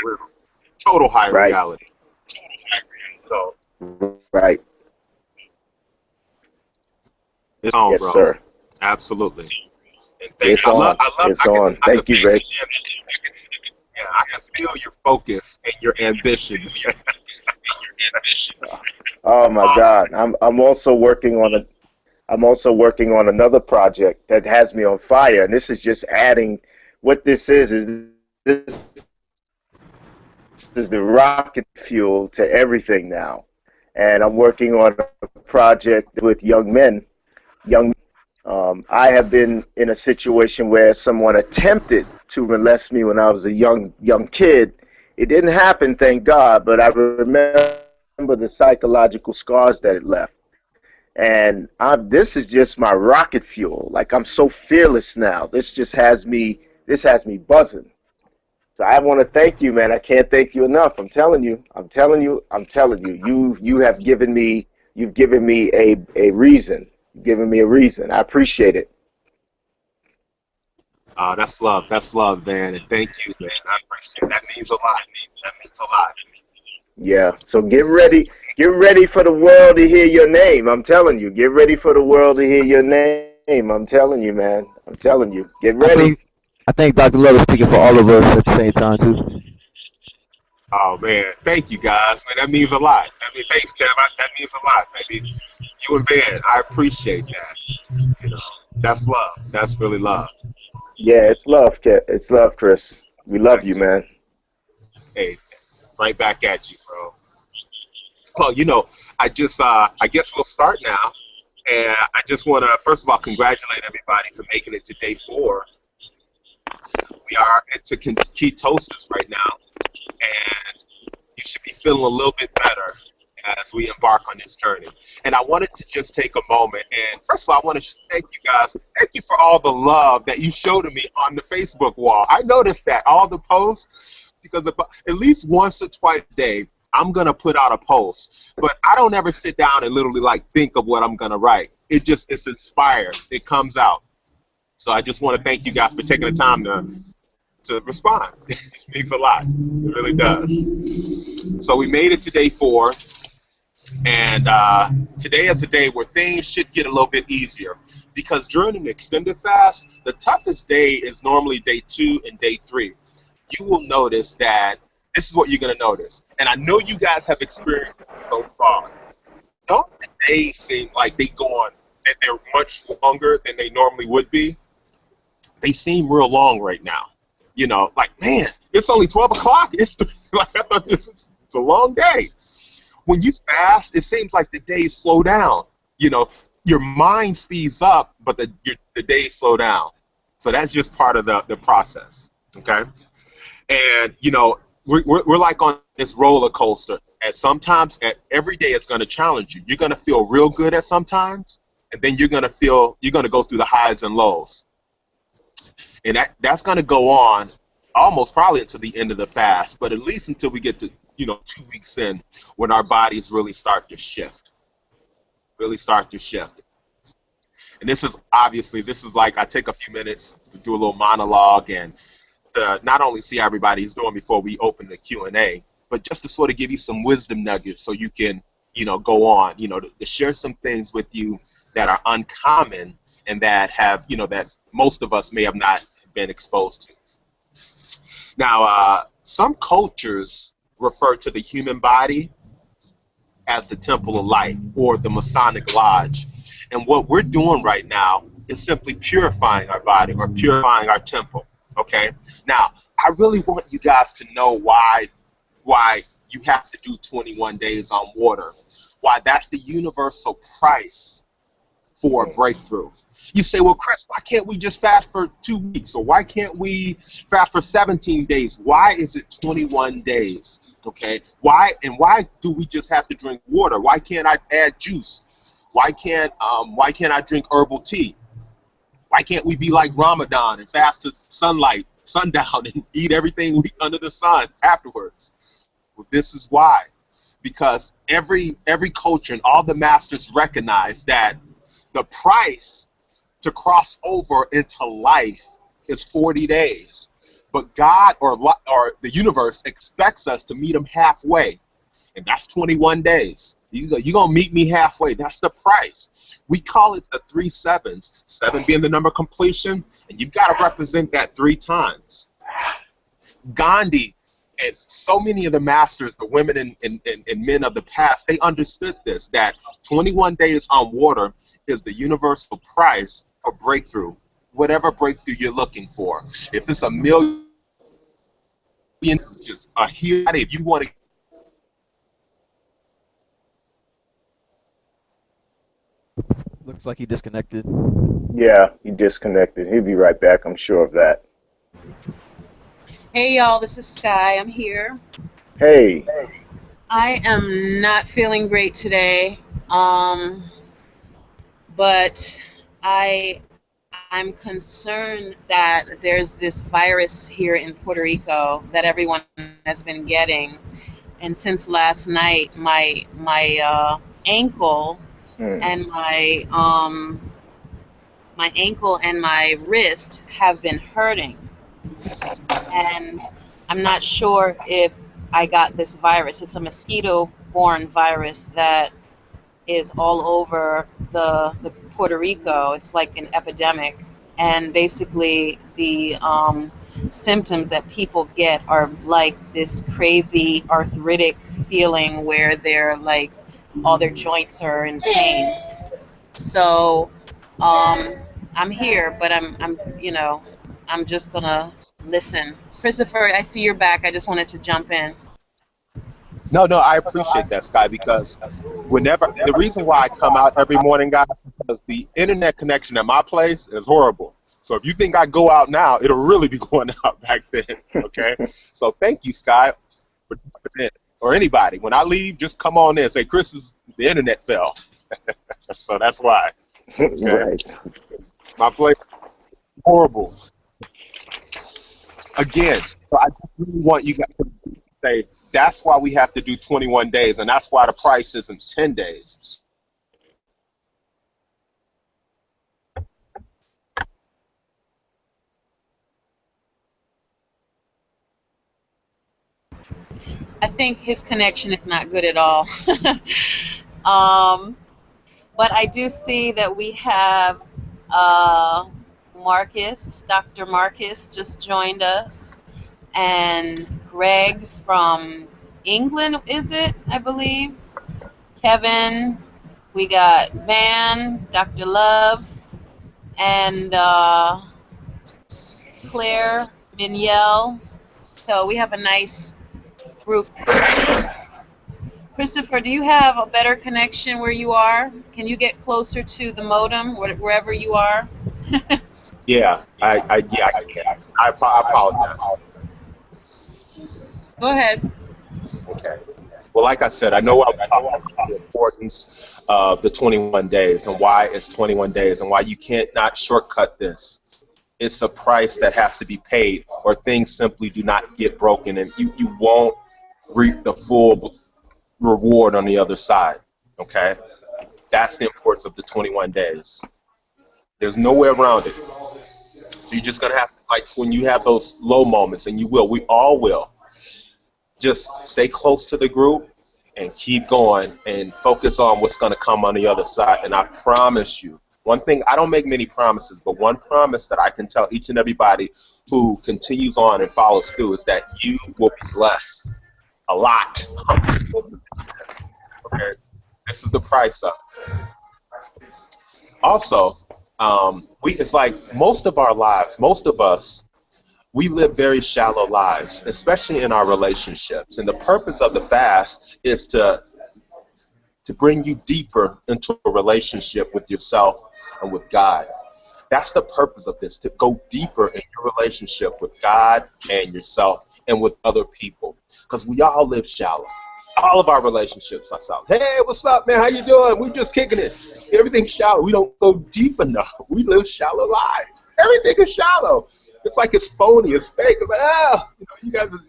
we're total higher Right. reality. So Right. it's on, Yes, bro. sir. Absolutely. And thank It's you. on. It's on. I can Thank you, feel, Rick. yeah, I can feel your focus and your ambition. Oh my God. I'm also working on a I'm also working on another project that has me on fire, and this is just adding. What this is the rocket fuel to everything now. And I'm working on a project with young. I have been in a situation where someone attempted to molest me when I was a young kid. It didn't happen, thank God, but I remember the psychological scars that it left. And this is just my rocket fuel. Like, I'm so fearless now. This has me buzzing. So I want to thank you, man. I can't thank you enough. I'm telling you. I'm telling you. I'm telling you. You have given me. You've given me a reason. You've given me a reason. I appreciate it. That's love. That's love, man. And thank you, man. I appreciate it. That means a lot. That means a lot. Yeah. So get ready. Get ready for the world to hear your name. I'm telling you. Get ready for the world to hear your name. I'm telling you, man. I'm telling you. Get ready. I think I think Dr. Love is speaking for all of us at the same time too. Oh man, thank you guys, man. That means a lot. I mean, thanks, Kev. That means a lot, baby. You and Ben, I appreciate that. You know, that's love. That's really love. Yeah, it's love, It's love, Chris. We love you, man. Hey, right back at you, bro. Well, I guess we'll start now. And I just want to, first of all, congratulate everybody for making it to day 4. We are into ketosis right now, and you should be feeling a little bit better as we embark on this journey. And I wanted to just take a moment, and first of all, I want to thank you guys. Thank you for all the love that you showed to me on the Facebook wall. I noticed that, all the posts, because at least once or twice a day, I'm going to put out a post. But I don't ever sit down and literally think of what I'm going to write. It's inspired. It comes out. So I just want to thank you guys for taking the time to respond. It means a lot. It really does. So we made it to day 4. And today is a day where things should get a little bit easier, because during an extended fast, the toughest day is normally day 2 and day 3. You will notice that this is what you're going to notice. And I know you guys have experienced it so far. Don't the days seem like that they're much longer than they normally would be? They seem real long right now. Man, it's only 12 o'clock. I thought it's a long day. When you fast, it seems like the days slow down. Your mind speeds up, but the days slow down. So that's just part of the process, okay? And, we're like on this roller coaster. And sometimes, every day it's going to challenge you. You're going to feel real good at sometimes, and then you're going to go through the highs and lows. And that's going to go on almost probably until the end of the fast, but at least until we get to 2 weeks in, when our bodies really start to shift. And this is like I take a few minutes to do a little monologue and to not only see how everybody's doing before we open the Q&A, but just to sort of give you some wisdom nuggets so you can, go on, to share some things with you that are uncommon and that that most of us may have not been exposed to. Now, some cultures refer to the human body as the temple of light, or the Masonic Lodge. And what we're doing right now is simply purifying our body, or purifying our temple, okay? Now, I really want you guys to know why you have to do 21 days on water, why that's the universal price for a breakthrough. You say, well, Chris, why can't we just fast for 2 weeks? Or why can't we fast for 17 days? Why is it 21 days? Okay? Why do we just have to drink water? Why can't I add juice? Why can't I drink herbal tea? Why can't we be like Ramadan and fast to sundown, and eat everything under the sun afterwards? Well, this is why. Because every culture and all the masters recognize that the price to cross over into life is 40 days. but God or the universe expects us to meet him halfway, and that's 21 days. You're going to meet me halfway. That's the price. We call it the 3 sevens, 7 being the number of completion, and you've got to represent that 3 times. Gandhi and so many of the masters, the women and men of the past, they understood this, that 21 days on water is the universal price for breakthrough, whatever breakthrough you're looking for. If it's a million, just a huge, if you want to. Looks like he disconnected. Yeah, he disconnected. He'll be right back. I'm sure of that. Hey y'all, this is Sky. I'm here. Hey. I am not feeling great today, but I'm concerned that there's this virus here in Puerto Rico that everyone has been getting, and since last night, my ankle and my ankle and my wrist have been hurting, and I'm not sure if I got this virus. It's a mosquito-borne virus that is all over the Puerto Rico. It's like an epidemic, and basically the symptoms that people get are like this crazy arthritic feeling where they're like all their joints are in pain. So I'm here, but I'm just gonna listen. Christopher, I see you're back. I just wanted to jump in. No, I appreciate that, Sky, because the reason why I come out every morning, guys, is because the internet connection at my place is horrible. So if you think I go out now, it'll really be going out back then, okay? So thank you, Sky, for jumping in. Or anybody. When I leave, just come on in and say, the internet fell. So that's why. Okay? Right. My place is horrible. Again, so I just really want you guys to say, that's why we have to do 21 days, and that's why the price isn't 10 days. I think his connection is not good at all. um, but I do see that we have Marcus, Dr. Marcus just joined us, and Greg from England, is it? I believe. Kevin, we got Van, Dr. Love, and Claire, Miniel. So we have a nice group. Christopher, do you have a better connection where you are? Can you get closer to the modem wherever you are? Yeah, I can. I apologize. Go ahead. Okay. Well, like I said, I know I'm talking about the importance of the 21 days and why it's 21 days and why you can't not shortcut this. It's a price that has to be paid, or things simply do not get broken, and you won't reap the full reward on the other side. Okay? That's the importance of the 21 days. There's no way around it. So you're just going to have to, like when you have those low moments, and we all will, just stay close to the group and keep going and focus on what's going to come on the other side. And I promise you, one thing, I don't make many promises, but one promise that I can tell each and everybody who continues on and follows through is that you will be blessed a lot. Okay? This is the price of it. Also, it's like most of our lives, most of us, we live very shallow lives, especially in our relationships. And the purpose of the fast is to bring you deeper into a relationship with yourself and with God. That's the purpose of this, to go deeper in your relationship with God and yourself and with other people. Because we all live shallow. All of our relationships are shallow. Hey, what's up, man? How you doing? We're just kicking it. Everything's shallow. We don't go deep enough. We live shallow lives. Everything is shallow. It's like it's phony. It's fake. It's like, you guys are,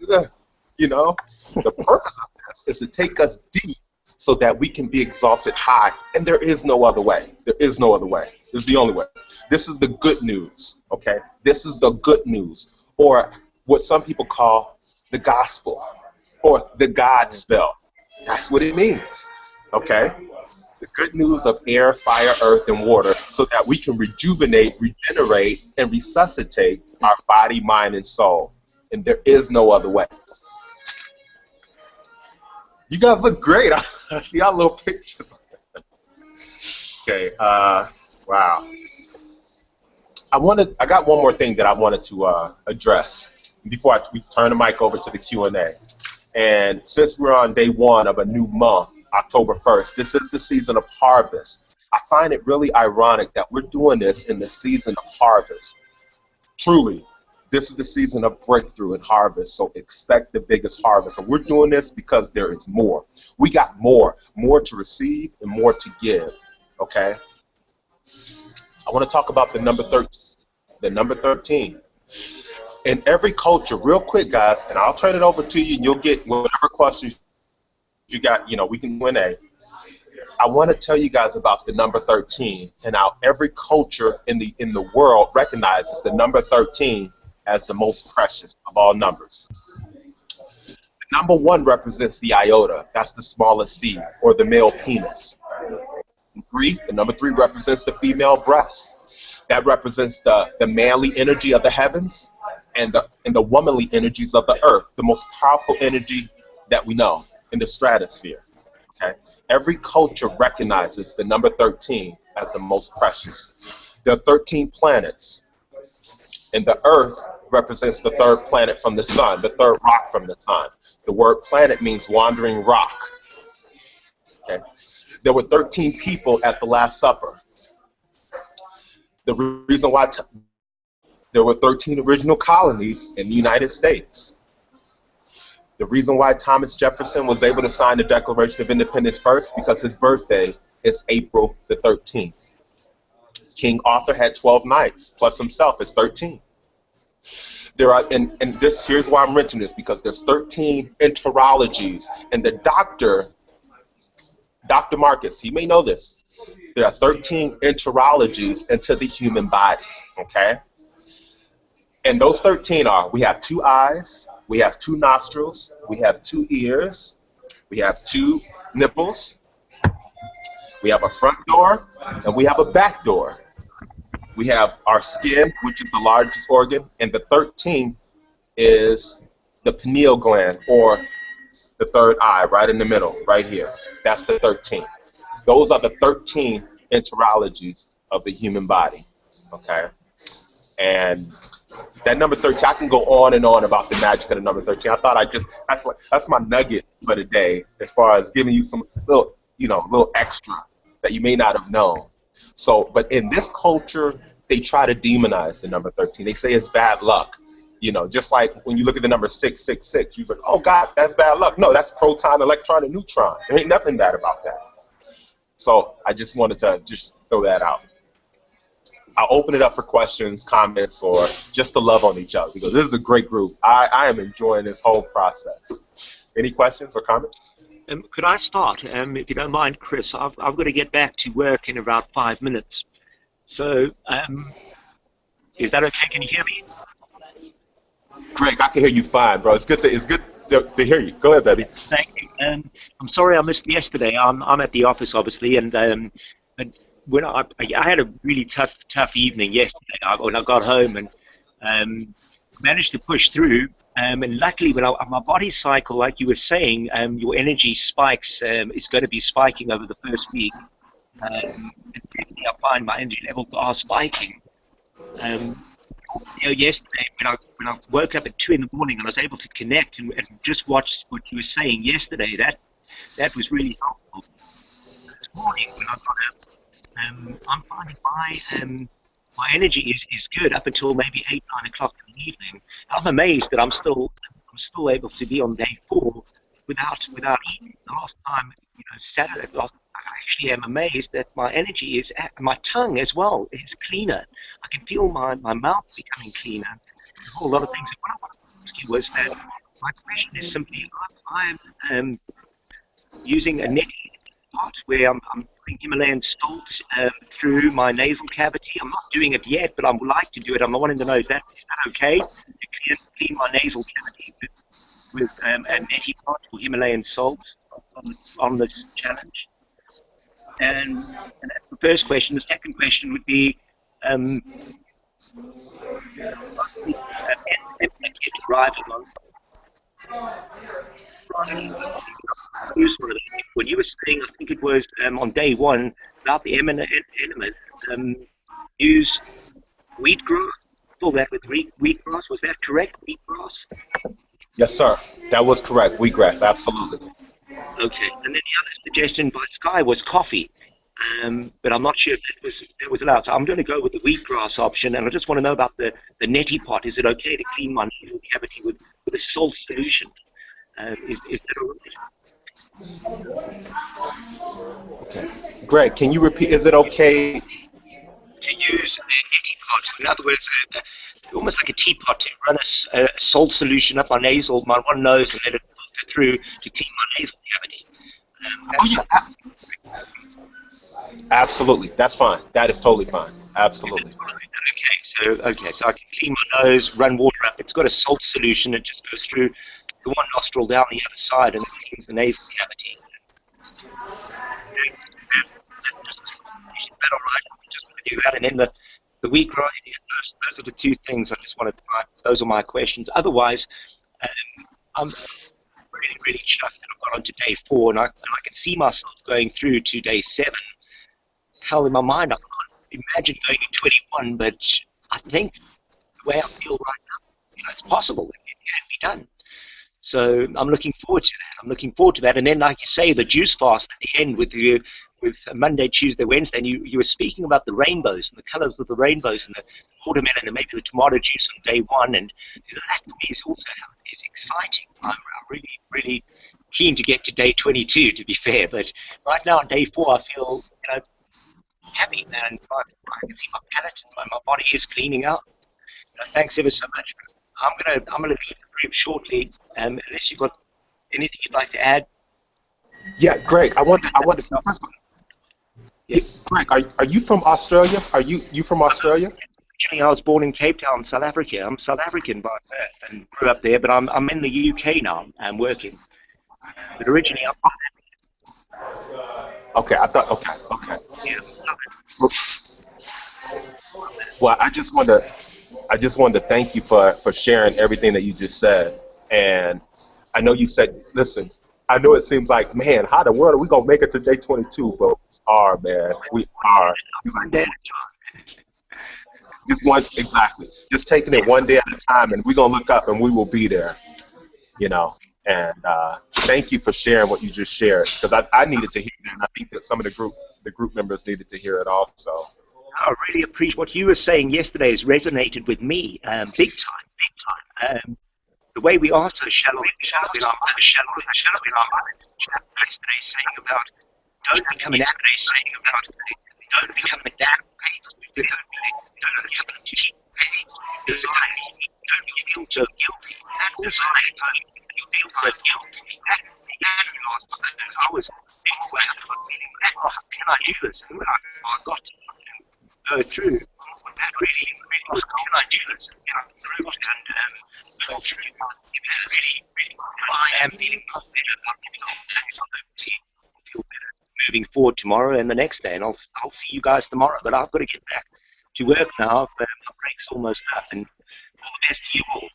The purpose of this is to take us deep so that we can be exalted high. And there is no other way. There is no other way. This is the only way. This is the good news, okay? This is the good news. Or what some people call the gospel or the God spell. That's what it means. Okay? The good news of air, fire, earth, and water so that we can rejuvenate, regenerate, and resuscitate our body, mind, and soul. And there is no other way. You guys look great. I see our little pictures. Okay. Wow. I got one more thing that I wanted to address before we turn the mic over to the Q&A. And since we're on day one of a new month, October 1st, this is the season of harvest. I find it really ironic that we're doing this in the season of harvest. Truly, this is the season of breakthrough and harvest, so expect the biggest harvest. And we're doing this because there is more. We got more to receive and more to give, okay? I want to talk about the number 13. The number 13. In every culture, real quick, guys, and I'll turn it over to you, and you'll get whatever questions you got, we can Q&A. I want to tell you guys about the number 13 and how every culture in the world recognizes the number 13 as the most precious of all numbers. The number 1 represents the iota. That's the smallest seed, or the male penis. The number 3 represents the female breast. That represents the manly energy of the heavens and the womanly energies of the earth, the most powerful energy that we know in the stratosphere. Okay? Every culture recognizes the number 13 as the most precious. There are 13 planets, and the earth represents the 3rd planet from the sun, the 3rd rock from the sun. The word planet means wandering rock. Okay? There were 13 people at the Last Supper. The reason why there were 13 original colonies in the United States. The reason why Thomas Jefferson was able to sign the Declaration of Independence first, because his birthday is April the 13th. King Arthur had 12 knights, plus himself is 13. There are, and this, here's why I'm mentioning this, because there's 13 enterologies, and the Dr. Marcus, he may know this. There are 13 enterologies into the human body, okay? And those 13 are, we have 2 eyes, we have 2 nostrils, we have 2 ears, we have 2 nipples, we have a front door, and we have a back door. We have our skin, which is the largest organ, and the 13th is the pineal gland, or the 3rd eye, right in the middle, right here. That's the 13th. Those are the 13 enterologies of the human body, okay? And that number 13, I can go on and on about the magic of the number 13. I thought that's my nugget for today, as far as giving you some little extra that you may not have known. So, but in this culture, they try to demonize the number 13. They say it's bad luck. Just like when you look at the number 666, you're like, oh God, that's bad luck. No, that's proton, electron, and neutron. There ain't nothing bad about that. So I just wanted to just throw that out. I'll open it up for questions, comments, or just to love on each other, because this is a great group. I am enjoying this whole process. Any questions or comments? Could I start, if you don't mind, Chris? I've got to get back to work in about 5 minutes. So, is that okay? Can you hear me? Greg, I can hear you fine, bro. It's good to hear you. Go ahead, baby. Thank you. I'm sorry I missed yesterday. I'm at the office, obviously, and but when I had a really tough evening yesterday. When I got home and managed to push through. And luckily, when my body cycle, like you were saying, your energy spikes is going to be spiking over the first week. And definitely I find my energy levels are spiking. Yesterday when I woke up at 2 in the morning and I was able to connect and just watch what you were saying yesterday, that was really helpful. This morning when I got up, I'm finding my energy is good up until maybe 8, 9 o'clock in the evening. I'm amazed that I'm still able to be on day 4 without eating. The last time, Saturday, I actually am amazed that my energy my tongue as well is cleaner. I can feel my mouth becoming cleaner. A whole lot of things. What I want to ask you was that my question is simply, I'm using a net pot where I'm putting Himalayan salt through my nasal cavity. I'm not doing it yet, but I would like to do it. I'm wanting to know, is that okay to clean my nasal cavity with a neti pot or Himalayan salt on this challenge? And that's the first question. The second question would be, driving on when you were saying, I think it was on day one, about the enemas, use wheatgrass. Fill that with wheatgrass. Was that correct? Wheatgrass? Yes, sir. That was correct. Wheatgrass, absolutely. Okay. And then the other suggestion by Sky was coffee. But I'm not sure if that was allowed. So I'm going to go with the wheatgrass option, and I just want to know about the neti pot. Is it okay to clean my nasal cavity with a salt solution? Is that all right? Okay. Greg, can you repeat? Is it okay to use a teapot? In other words, almost like a teapot to run a salt solution up my one nose, and let it filter through to clean my nasal cavity. Absolutely. That's fine. That is totally fine. Absolutely. Okay, so I can clean my nose, run water up. It's got a salt solution. It just goes through the one nostril down the other side, and it cleans the nasal cavity. Is that all right? I'm just going to do that, and then the wheatgrass. Those are the two things I just wanted to find. Those are my questions. Otherwise, I'm really, really chuffed that I've got on to day 4, and I can see myself going through to day 7. Hell, in my mind, I can't imagine going to 21, but I think the way I feel right now, it's possible. It can be done. So I'm looking forward to that. And then, like you say, the juice fast at the end with Monday, Tuesday, Wednesday, and you were speaking about the rainbows and the colors of the rainbows and the watermelon and maybe the tomato juice on day 1, and that to me is also exciting. I'm really, really keen to get to day 22, to be fair. But right now on day 4, I feel happy, and I can see my palate and my body is cleaning out. Thanks ever so much. I'm gonna leave the group shortly, unless you've got anything you'd like to add. Yeah, Greg, I want to say first. Yes. Greg, are you from Australia? Are you from Australia? Actually, I was born in Cape Town, South Africa. I'm South African by birth and grew up there, but I'm in the UK now. I'm working. But originally, I'm Okay, I thought. Okay. yeah. Well, I just wanted to thank you for sharing everything that you just said. And I know you said, listen, I know it seems like, man, how the world are we gonna make it to day 22? But we are, man. We are. Just taking it one day at a time, and we're gonna look up, and we will be there. And thank you for sharing what you just shared, because I needed to hear that, and I think that some of the group members needed to hear it also. I really appreciate what you were saying yesterday. Has resonated with me big time. The way we are so shallow in our mind, yesterday saying about don't become an addict, saying about don't become a damn pace, don't become a cheap pace, don't feel so guilty. That also you feel so guilty. That I was feeling, how can I do this? And when I got to go through, that really was, can I do this? Through and so through, really, I am feeling better. Feel better moving forward tomorrow and the next day, and I'll see you guys tomorrow. But I've got to get back to work now. My break's almost up, and all the best to you all.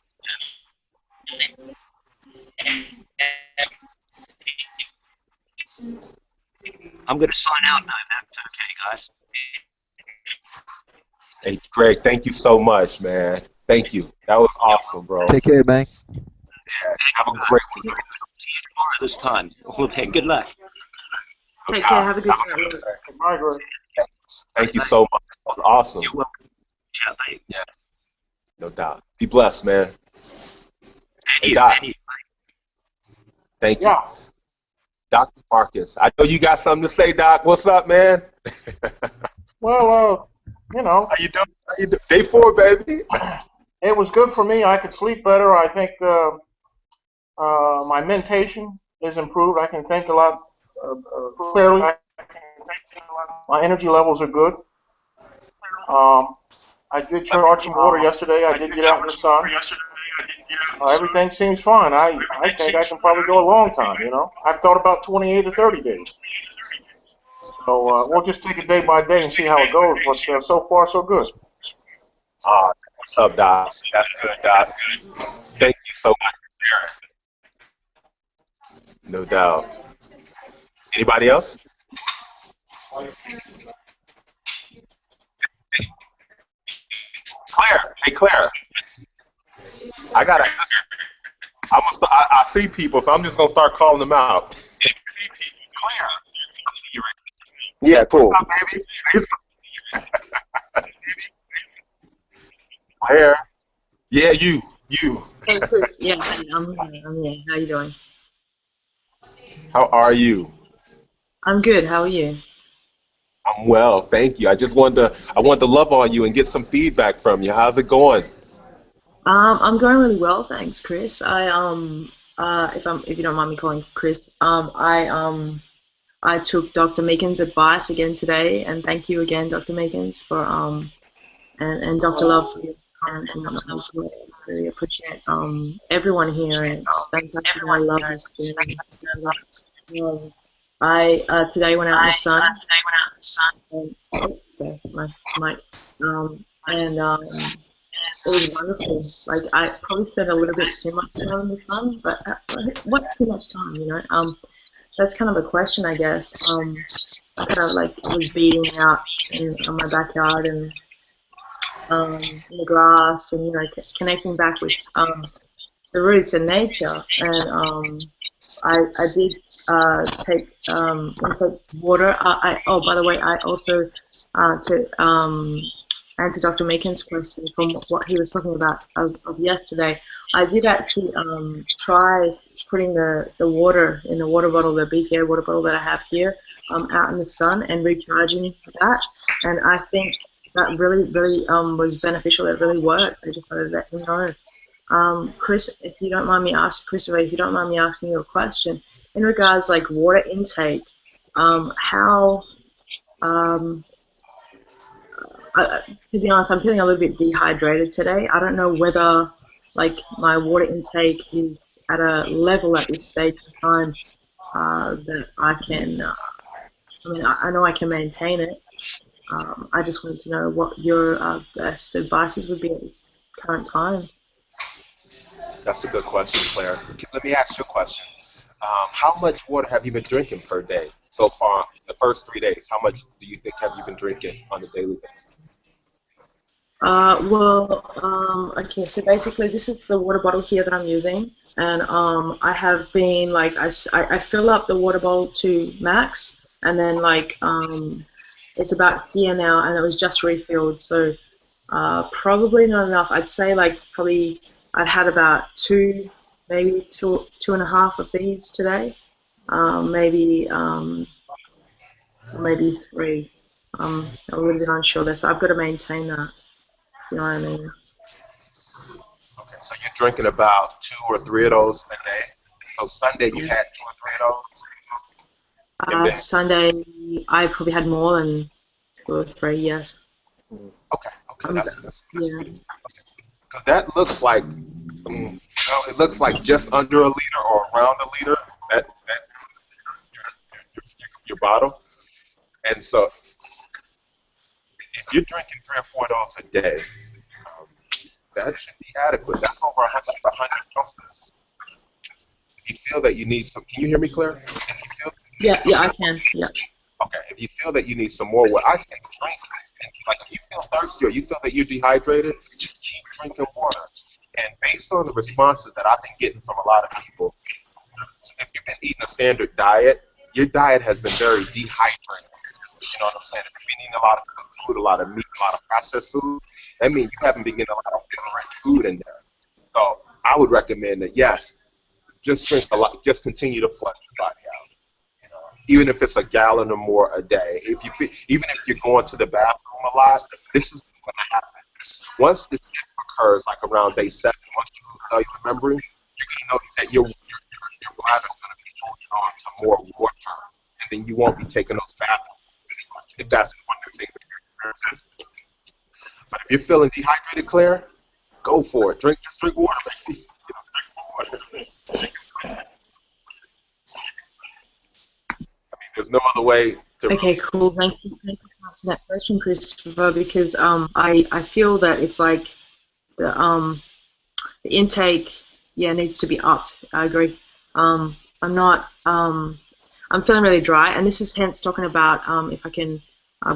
I'm going to sign out now. That's okay, guys. Hey, Greg, thank you so much, man. Thank you. That was awesome, bro. Take care, man. Yeah, have a great one. See you tomorrow this time. Okay, good luck. Take care. Have a good time. Bye, Greg. Thank you so much. That was awesome. You're welcome. Yeah, bye. Yeah, no doubt. Be blessed, man. Hey, And Doc. you. Thank you. Yeah. Dr. Marcus. I know you got something to say, Doc. What's up, man? Well, How you doing? Day 4, baby. it was good for me. I could sleep better. I think my mentation is improved. I can think a lot clearly. My energy levels are good. I did charge some water yesterday. I did get out in the sun. Everything seems fine. I think I can probably go a long time, you know. I've thought about 28 or 30 days. So we'll just take it day by day and see how it goes. But so far, so good. What's up, Doc? That's good, Doc. Thank you so much for sharing. No doubt. Anybody else? Claire. Hey, Claire. I gotta. I see people, so I'm just gonna start calling them out. Claire. Yeah, What's cool. up, baby? Claire. Yeah, you. Hey, Chris. Yeah, I'm here. How you doing? How are you? I'm good. How are you? I'm well, thank you. I wanted to love on you and get some feedback from you. How's it going? I'm going really well, thanks, Chris. If you don't mind me calling Chris, I took Dr. Meakin's advice again today, and thank you again, Dr. Meakins, for and Dr. Love for your comments and whatnot. I really appreciate everyone here, and it's fantastic. I love this experience. I today went out in the sun. Sorry, my mic. And it was wonderful. Like I probably spent a little bit too much time in the sun, but what's too much time, you know? That's kind of a question, I guess. I kind of like was beating out on my backyard and in the grass, and you know, connecting back with the roots and nature. And I did take intake water. Oh, by the way, I also to answer Dr. Meakin's question from what he was talking about of yesterday. I did actually try putting the water in the water bottle, the BPA water bottle that I have here, out in the sun and recharging that. And I think that really was beneficial. It really worked. I just wanted to let him know. Chris, if you don't mind me asking, Christopher, if you don't mind me asking you a question in regards like water intake, how to be honest, I'm feeling a little bit dehydrated today. I don't know whether like my water intake is at a level at this stage of time that I can. I mean, I know I can maintain it. I just wanted to know what your best advices would be at this current time. That's a good question, Claire. Let me ask you a question. How much water have you been drinking per day so far? The first 3 days, how much do you think have you been drinking on a daily basis? Okay, so basically this is the water bottle here that I'm using, and I have been like, I fill up the water bottle to max, and then like it's about here now, and it was just refilled, so probably not enough. I'd say like probably I'd had about maybe two and a half of these today, maybe three. I'm a little bit unsure there, so I've got to maintain that. You know what I mean? Okay, so you're drinking about 2 or 3 of those a day. So Sunday you had 2 or 3 of those. Sunday I probably had more than 2 or 3. Yes. Okay, that's yeah. okay. That looks like, it looks like just under a liter or around a liter. That your bottle, and so if you're drinking 3 or 4 of those a day, that should be adequate. That's over 100 ounces. If you feel that you need some, can you hear me, Claire? Yeah, I can. Yeah. Okay, if you feel that you need some more water, I say drink. Like if you feel thirsty or you feel that you're dehydrated, just keep drinking water. And based on the responses that I've been getting from a lot of people, if you've been eating a standard diet, your diet has been very dehydrated. You know what I'm saying? If you've been eating a lot of cooked food, a lot of meat, a lot of processed food, that means you haven't been getting a lot of rich food in there. So I would recommend that, yes, just drink a lot, just continue to flush your body out. You know, even if it's a gallon or more a day. Even if you're going to the bathroom a lot, this is what's going to happen. Once the shift occurs, like around day 7, once you lose remembering, you're going to know that your bladder's going to be holding on to more water, and then you won't be taking those baths if that's one of the things that you're resistant. But if you're feeling dehydrated, Claire, go for it. Just drink water, baby. Drink water. There's no other way to. Okay, cool. Thank you for answering that question, Christopher, because I feel that it's like the intake, yeah, needs to be upped. I agree. I'm feeling really dry, and this is hence talking about if I can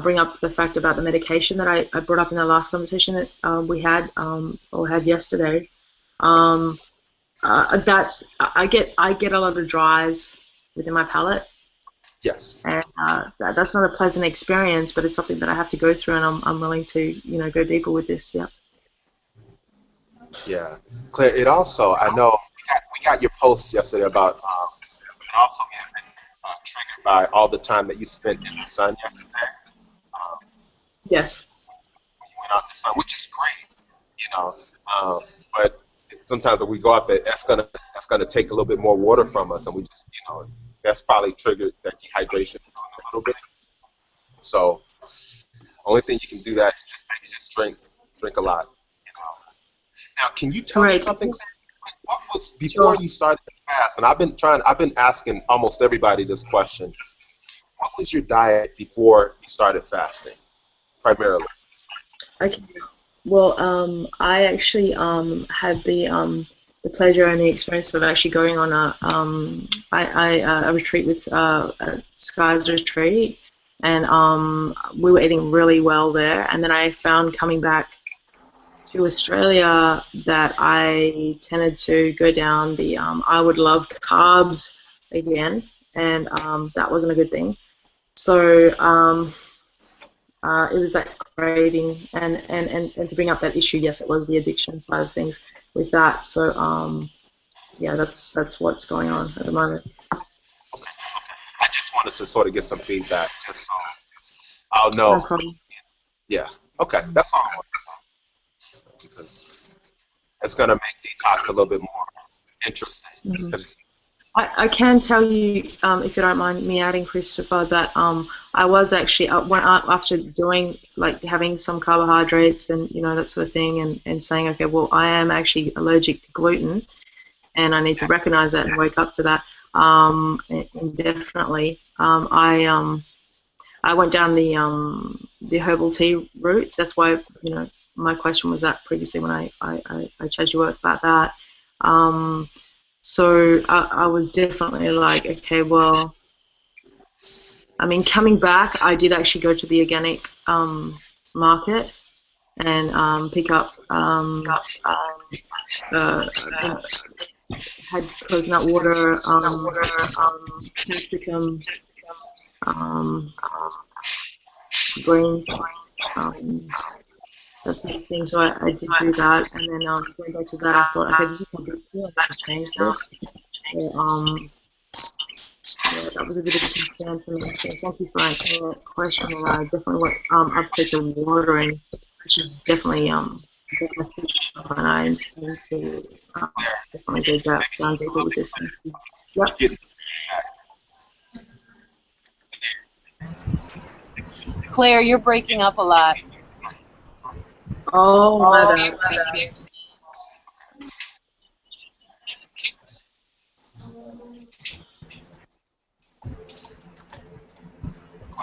bring up the fact about the medication that I brought up in the last conversation that we had or had yesterday. That's I get a lot of dries within my palate. Yes. And that's not a pleasant experience, but it's something that I have to go through, and I'm willing to go deeper with this. Yeah. Yeah, Claire. It also, I know we got your post yesterday about it also getting triggered by all the time that you spent in the sun yesterday. Yes. You went out in the sun, which is great, but sometimes when we go out there, that's gonna take a little bit more water from us, and we just, that's probably triggered that dehydration a little bit. So, only thing you can do that is just drink a lot. Now, can you tell me something? What was before you started to fast? And I've been asking almost everybody this question. What was your diet before you started fasting, primarily? Okay. Well, I actually had the pleasure and the experience of actually going on a retreat with Sky's Retreat, and we were eating really well there. And then I found coming back to Australia that I tended to go down the I would love carbs again, and that wasn't a good thing. So it was that craving, and to bring up that issue, yes, it was the addiction side of things with that. So yeah, that's what's going on at the moment. I just wanted to sort of get some feedback, just so I'll know. No problem. Yeah. Okay. That's all. Because it's going to make detox a little bit more interesting. Mm-hmm. I can tell you, if you don't mind me adding, Kristopher, that I was actually after doing, like, having some carbohydrates and that sort of thing, and saying, okay, well, I am actually allergic to gluten, and I need to recognize that and wake up to that. And definitely, I went down the herbal tea route. That's why my question was that previously when I chatted you about that. So I was definitely like, okay, well, I mean, coming back, I did actually go to the organic market and pick up, had coconut water, capsicum, greens, that sort of thing. So I did do that, and then going back to that, I thought, okay, this is not good. I have to change this. So, yeah, that was a bit of a concern for me. So thank you for answering that question. Definitely what uptake of watering, which is definitely beneficial, and I intend to definitely go down deeper with this. Yep. Claire, you're breaking up a lot. Oh, my bad.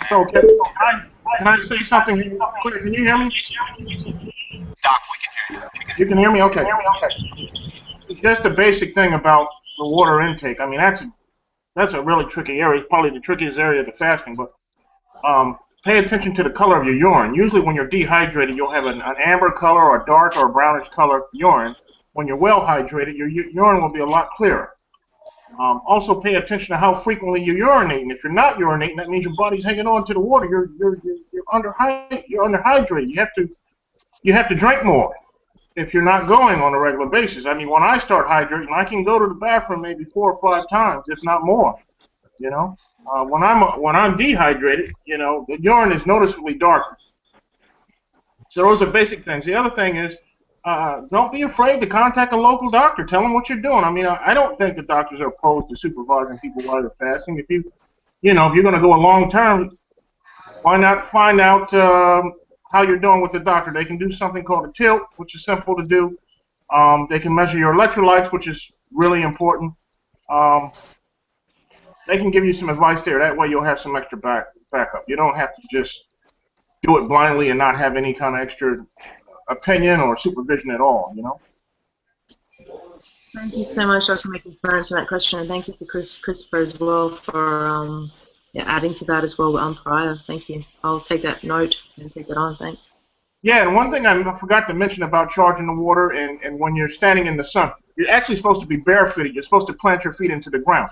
So can I say something? Claire, can you hear me? Doc, we can hear you. You can hear me? Okay. Just a basic thing about the water intake. I mean, that's a really tricky area. It's probably the trickiest area of the fasting. But pay attention to the color of your urine. Usually when you're dehydrated, you'll have an amber color or a dark or a brownish color urine. When you're well hydrated, your urine will be a lot clearer. Also, pay attention to how frequently you're urinating. If you're not urinating, that means your body's hanging on to the water. You're underhydrated. You have to drink more if you're not going on a regular basis. I mean, when I start hydrating, I can go to the bathroom maybe 4 or 5 times, if not more. When I'm dehydrated, the urine is noticeably darker. So those are basic things. The other thing is, don't be afraid to contact a local doctor. Tell them what you're doing. I mean, I don't think the doctors are opposed to supervising people while they're fasting. If you're going to go a long term, Why not find out how you're doing with the doctor? They can do something called a tilt, which is simple to do. They can measure your electrolytes, which is really important. Um, they can give you some advice there. That way you'll have some extra backup. You don't have to just do it blindly and not have any kind of extra opinion or supervision at all, you know? Thank you so much, Dr. McIntyre, for answering that question, and thank you for Christopher as well for adding to that as well prior. Thank you. I'll take that note and take that on. Thanks. Yeah, and one thing I forgot to mention about charging the water and when you're standing in the sun, you're actually supposed to be barefooted. You're supposed to plant your feet into the ground.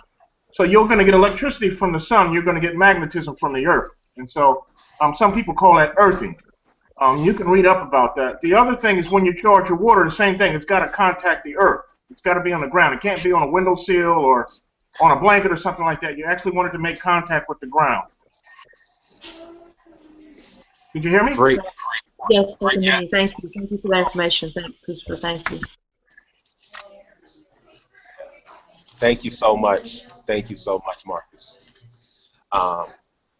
So you're going to get electricity from the sun. You're going to get magnetism from the earth. And so some people call that earthing. You can read up about that. The other thing is when you charge your water, the same thing. It's got to contact the earth. It's got to be on the ground. It can't be on a windowsill or on a blanket or something like that. You actually want it to make contact with the ground. Did you hear me? Great. Yes, I can hear you. Thank you. Thank you for that information. Thanks, Christopher. Thank you. Thank you so much. Thank you so much, Marcus.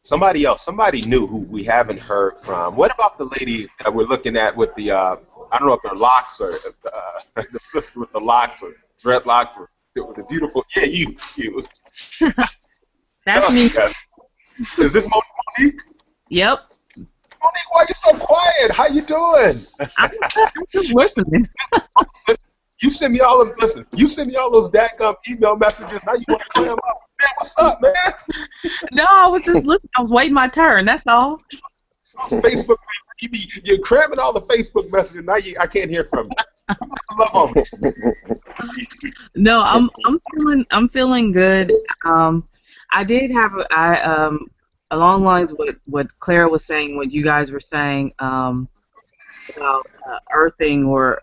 Somebody else, somebody new who we haven't heard from. What about the lady that we're looking at with the, I don't know if they're locks or the sister with the locks or dreadlocks or with the beautiful, yeah, you. That's me. Is this Monique? Yep. Monique, why are you so quiet? How you doing? I'm just listening. You send me all of You send me all those dadgum email messages. Now you want to clam up? Man, what's up, man? No, I was just listening. I was waiting my turn. That's all. Facebook, you're cramming all the Facebook messages. Now I can't hear from you. Love on me. No, I'm feeling good. I did have along the lines with what Clara was saying, what you guys were saying about earthing or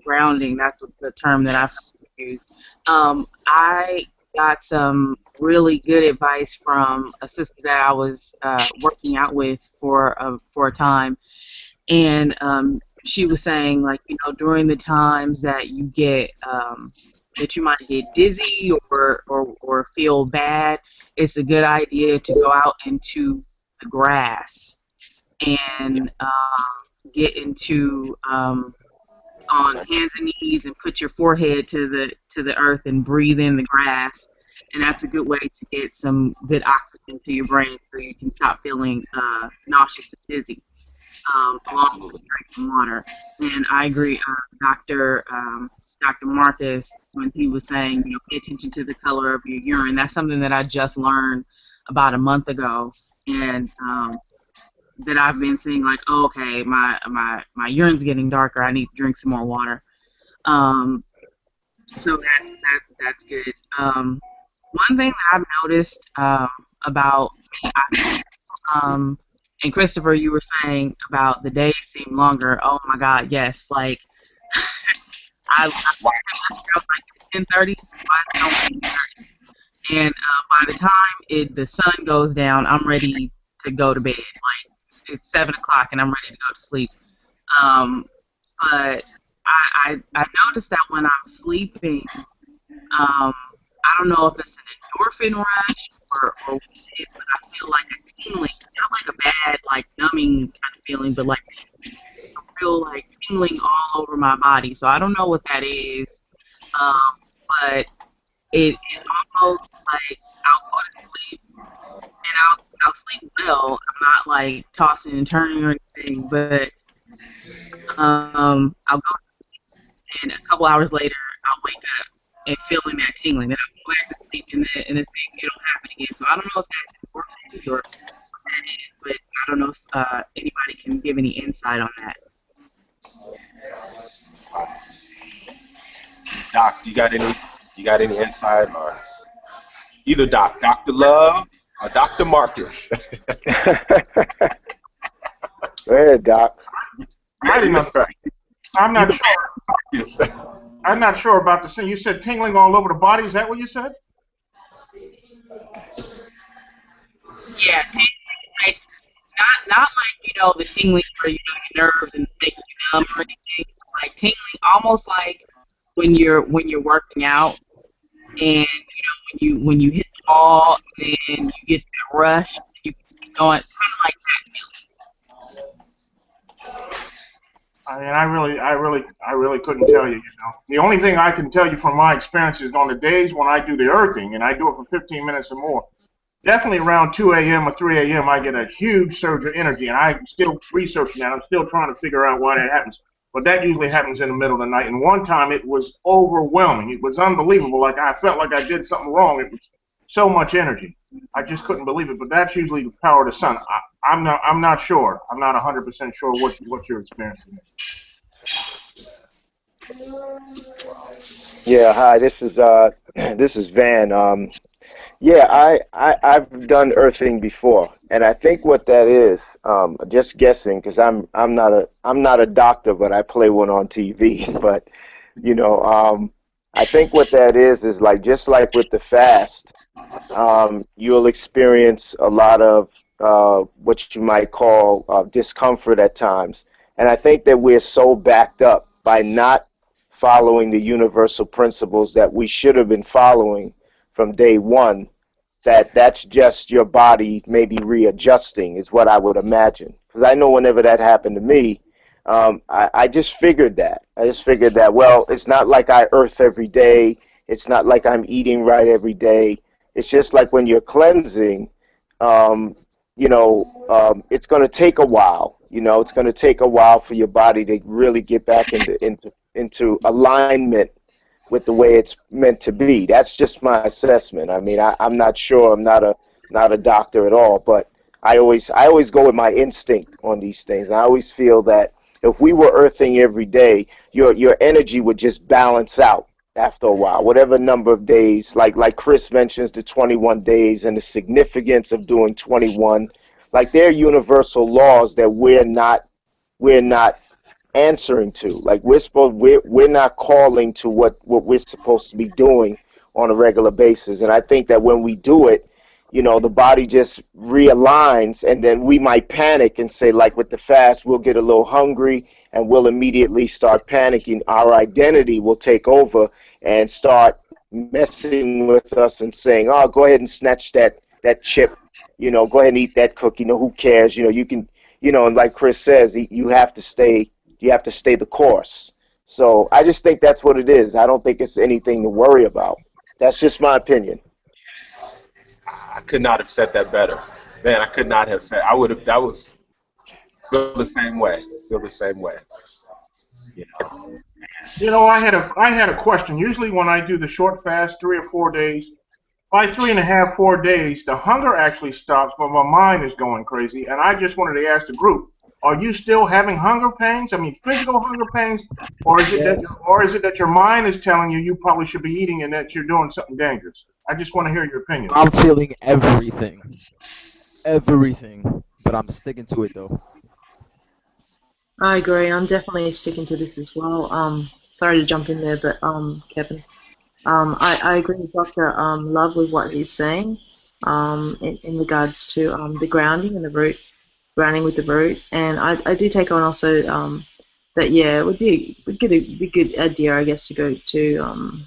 grounding. That's the term that I've used. I got some really good advice from a sister that I was working out with for a time, and she was saying, like, during the times that you get that you might get dizzy or feel bad, it's a good idea to go out into the grass and get into on hands and knees and put your forehead to the earth and breathe in the grass, and that's a good way to get some good oxygen to your brain so you can stop feeling nauseous and dizzy, along with drinking water. And I agree, Dr. Marcus, when he was saying, pay attention to the color of your urine. That's something that I just learned about a month ago, and that I've been seeing, like, oh, okay, my urine's getting darker. I need to drink some more water. So that's good. One thing that I've noticed about me, and Christopher, you were saying about the days seem longer. Oh my God, yes. Like I woke up like it's 10:30, and by the time the sun goes down, I'm ready to go to bed. Like, it's 7 o'clock and I'm ready to go to sleep. But I noticed that when I'm sleeping, I don't know if it's an endorphin rush or what it is, but I feel like a tingling, not like a bad, like, numbing kind of feeling, but like I feel like tingling all over my body. So I don't know what that is, but it almost like I'll go to sleep and I'll sleep well. I'm not like tossing and turning or anything, but I'll go and a couple hours later I'll wake up and feeling that tingling. Then I'll go back to sleep and the thing it'll happen again. So I don't know if that's important or what that is, but I don't know if anybody can give any insight on that. Doc, you got any insight, or either Dr. Love or Dr. Marcus? Go ahead, Doc. I'm not sure. I'm not sure about the thing. You said tingling all over the body. Is that what you said? Yeah, tingling, like, not like, the tingling for, your nerves and making you numb or anything. Like tingling, almost like when you're working out, and when you hit the ball and you get that rush, you going kind of like I really couldn't tell you. You know, the only thing I can tell you from my experience is on the days when I do the earthing, and I do it for 15 minutes or more. Definitely around 2 a.m. or 3 a.m. I get a huge surge of energy, and I'm still researching that. I'm still trying to figure out why that happens. But that usually happens in the middle of the night. And one time it was overwhelming. It was unbelievable. Like I felt like I did something wrong. It was so much energy. I just couldn't believe it. But that's usually the power of the sun. I'm not sure. I'm not 100% sure what you're experiencing. Yeah, hi. This is this is Van. Yeah, I've done earthing before, and I think what that is, just guessing, because I'm not a doctor, but I play one on TV. But you know, I think what that is like just like with the fast, you'll experience a lot of what you might call discomfort at times, and I think that we're so backed up by not following the universal principles that we should have been following from day one, that that's just your body maybe readjusting is what I would imagine. Because I know whenever that happened to me, I just figured that. I just figured that, well, it's not like I earth every day. It's not like I'm eating right every day. It's just like when you're cleansing, um, it's going to take a while. You know, it's going to take a while for your body to really get back into alignment with the way it's meant to be. That's just my assessment. I mean, I'm not sure. I'm not a doctor at all, but I always go with my instinct on these things. I always feel that if we were earthing every day, your energy would just balance out after a while. Whatever number of days, like Chris mentions the 21 days and the significance of doing 21, like they're universal laws that we're not answering to. Like we're not calling to what we're supposed to be doing on a regular basis. And I think that when we do it, the body just realigns, and then we might panic and say, like with the fast, we'll get a little hungry and we'll immediately start panicking. Our identity will take over and start messing with us and saying, oh, go ahead and snatch that chip, go ahead and eat that cookie, who cares, you can, and like Chris says, you have to stay the course. So I just think that's what it is. I don't think it's anything to worry about. That's just my opinion. I could not have said that better. Man, I could not have said. I would have. That was feel the same way. Feel the same way. You know. I had a question. Usually when I do the short fast, 3 or 4 days, by 3.5, 4 days, the hunger actually stops, but my mind is going crazy. And I just wanted to ask the group: are you still having hunger pains? I mean, physical hunger pains, or is it that, Yes. or is it that your mind is telling you probably should be eating and that you're doing something dangerous? I just want to hear your opinion. I'm feeling everything. Everything. But I'm sticking to it though. I agree. I'm definitely sticking to this as well. Sorry to jump in there, but Kevin, I agree with Dr. Love with what he's saying in regards to the grounding and the root, grounding with the root. And I do take on also that, yeah, it would be a good idea, I guess, to go to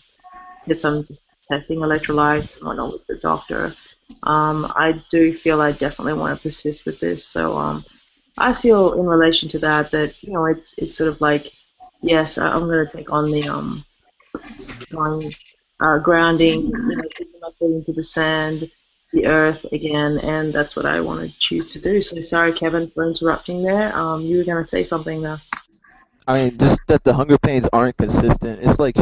get some just testing electrolytes and whatnot with the doctor. I do feel I definitely want to persist with this. So I feel in relation to that it's sort of like, yes, I'm going to take on the on grounding, keeping my feet into the sand, the earth again, and that's what I want to choose to do. So sorry, Kevin, for interrupting there. You were going to say something there. I mean, just that the hunger pains aren't consistent. It's like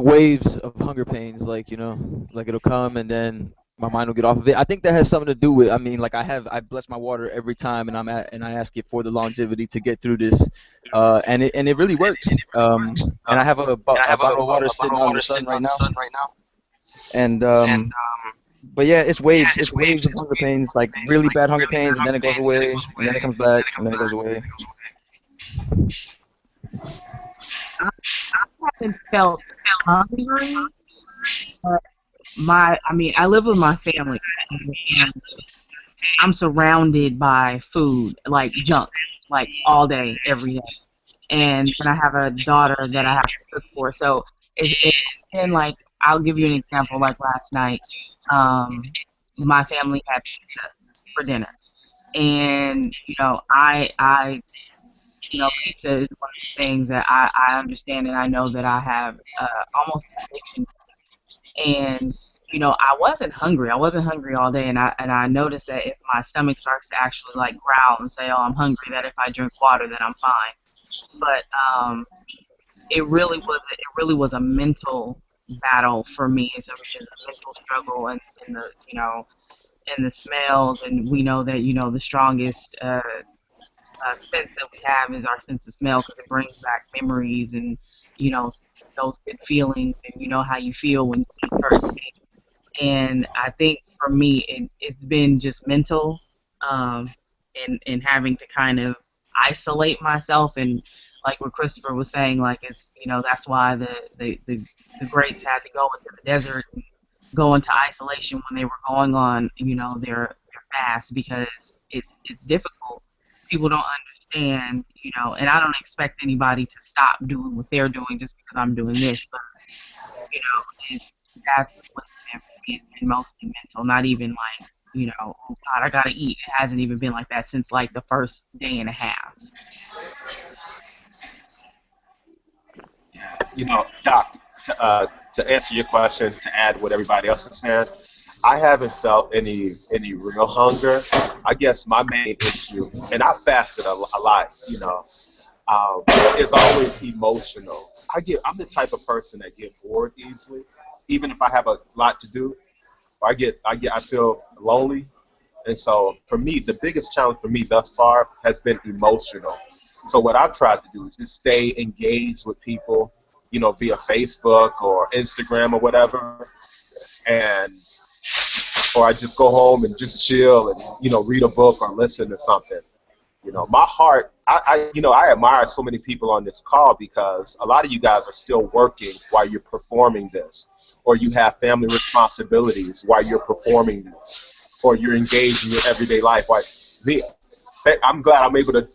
waves of hunger pains, like it'll come and then my mind will get off of it. I think that has something to do with. I mean, like I bless my water every time, and I ask it for the longevity to get through this, and it really works. And I have a bottle of water sitting out in the sun right now, and but yeah, it's waves. It's waves of hunger pains, like really bad hunger pains, and then it goes away, and then it comes back, and then it goes away. I haven't felt hungry, but I live with my family, and I'm surrounded by food, like junk, like all day, every day. And then I have a daughter that I have to cook for. So it's been like, I'll give you an example. Like last night, my family had pizza, for dinner. And pizza is one of the things that I understand, and I know that I have almost an addiction. And I wasn't hungry. I wasn't hungry all day, and I noticed that if my stomach starts to actually like growl and say, "Oh, I'm hungry," that if I drink water, then I'm fine. But it really was a mental battle for me. It's a mental struggle, and the smells, and we know that the strongest sense that we have is our sense of smell because it brings back memories and you know those good feelings, and how you feel when you eat certain things. And I think for me, it's been just mental, and having to kind of isolate myself, and like what Christopher was saying, like it's that's why the greats had to go into the desert and go into isolation when they were going on their fast, because it's difficult. People don't understand, and I don't expect anybody to stop doing what they're doing just because I'm doing this, but that's what's been for me. It's been mostly mental, not even like, oh God, I gotta eat. It hasn't even been like that since like the first day and a half. Doc, to answer your question, to add what everybody else is saying, I haven't felt any real hunger. I guess my main issue, and I fasted a lot, is always emotional. I'm the type of person that get bored easily, even if I have a lot to do. I feel lonely, and so for me, the biggest challenge for me thus far has been emotional. So what I've tried to do is just stay engaged with people, via Facebook or Instagram or whatever, and or I just go home and just chill and read a book or listen to something. My heart, I admire so many people on this call because a lot of you guys are still working while you're performing this, or you have family responsibilities while you're performing this, or you're engaged in your everyday life. Like me, I'm glad I'm able to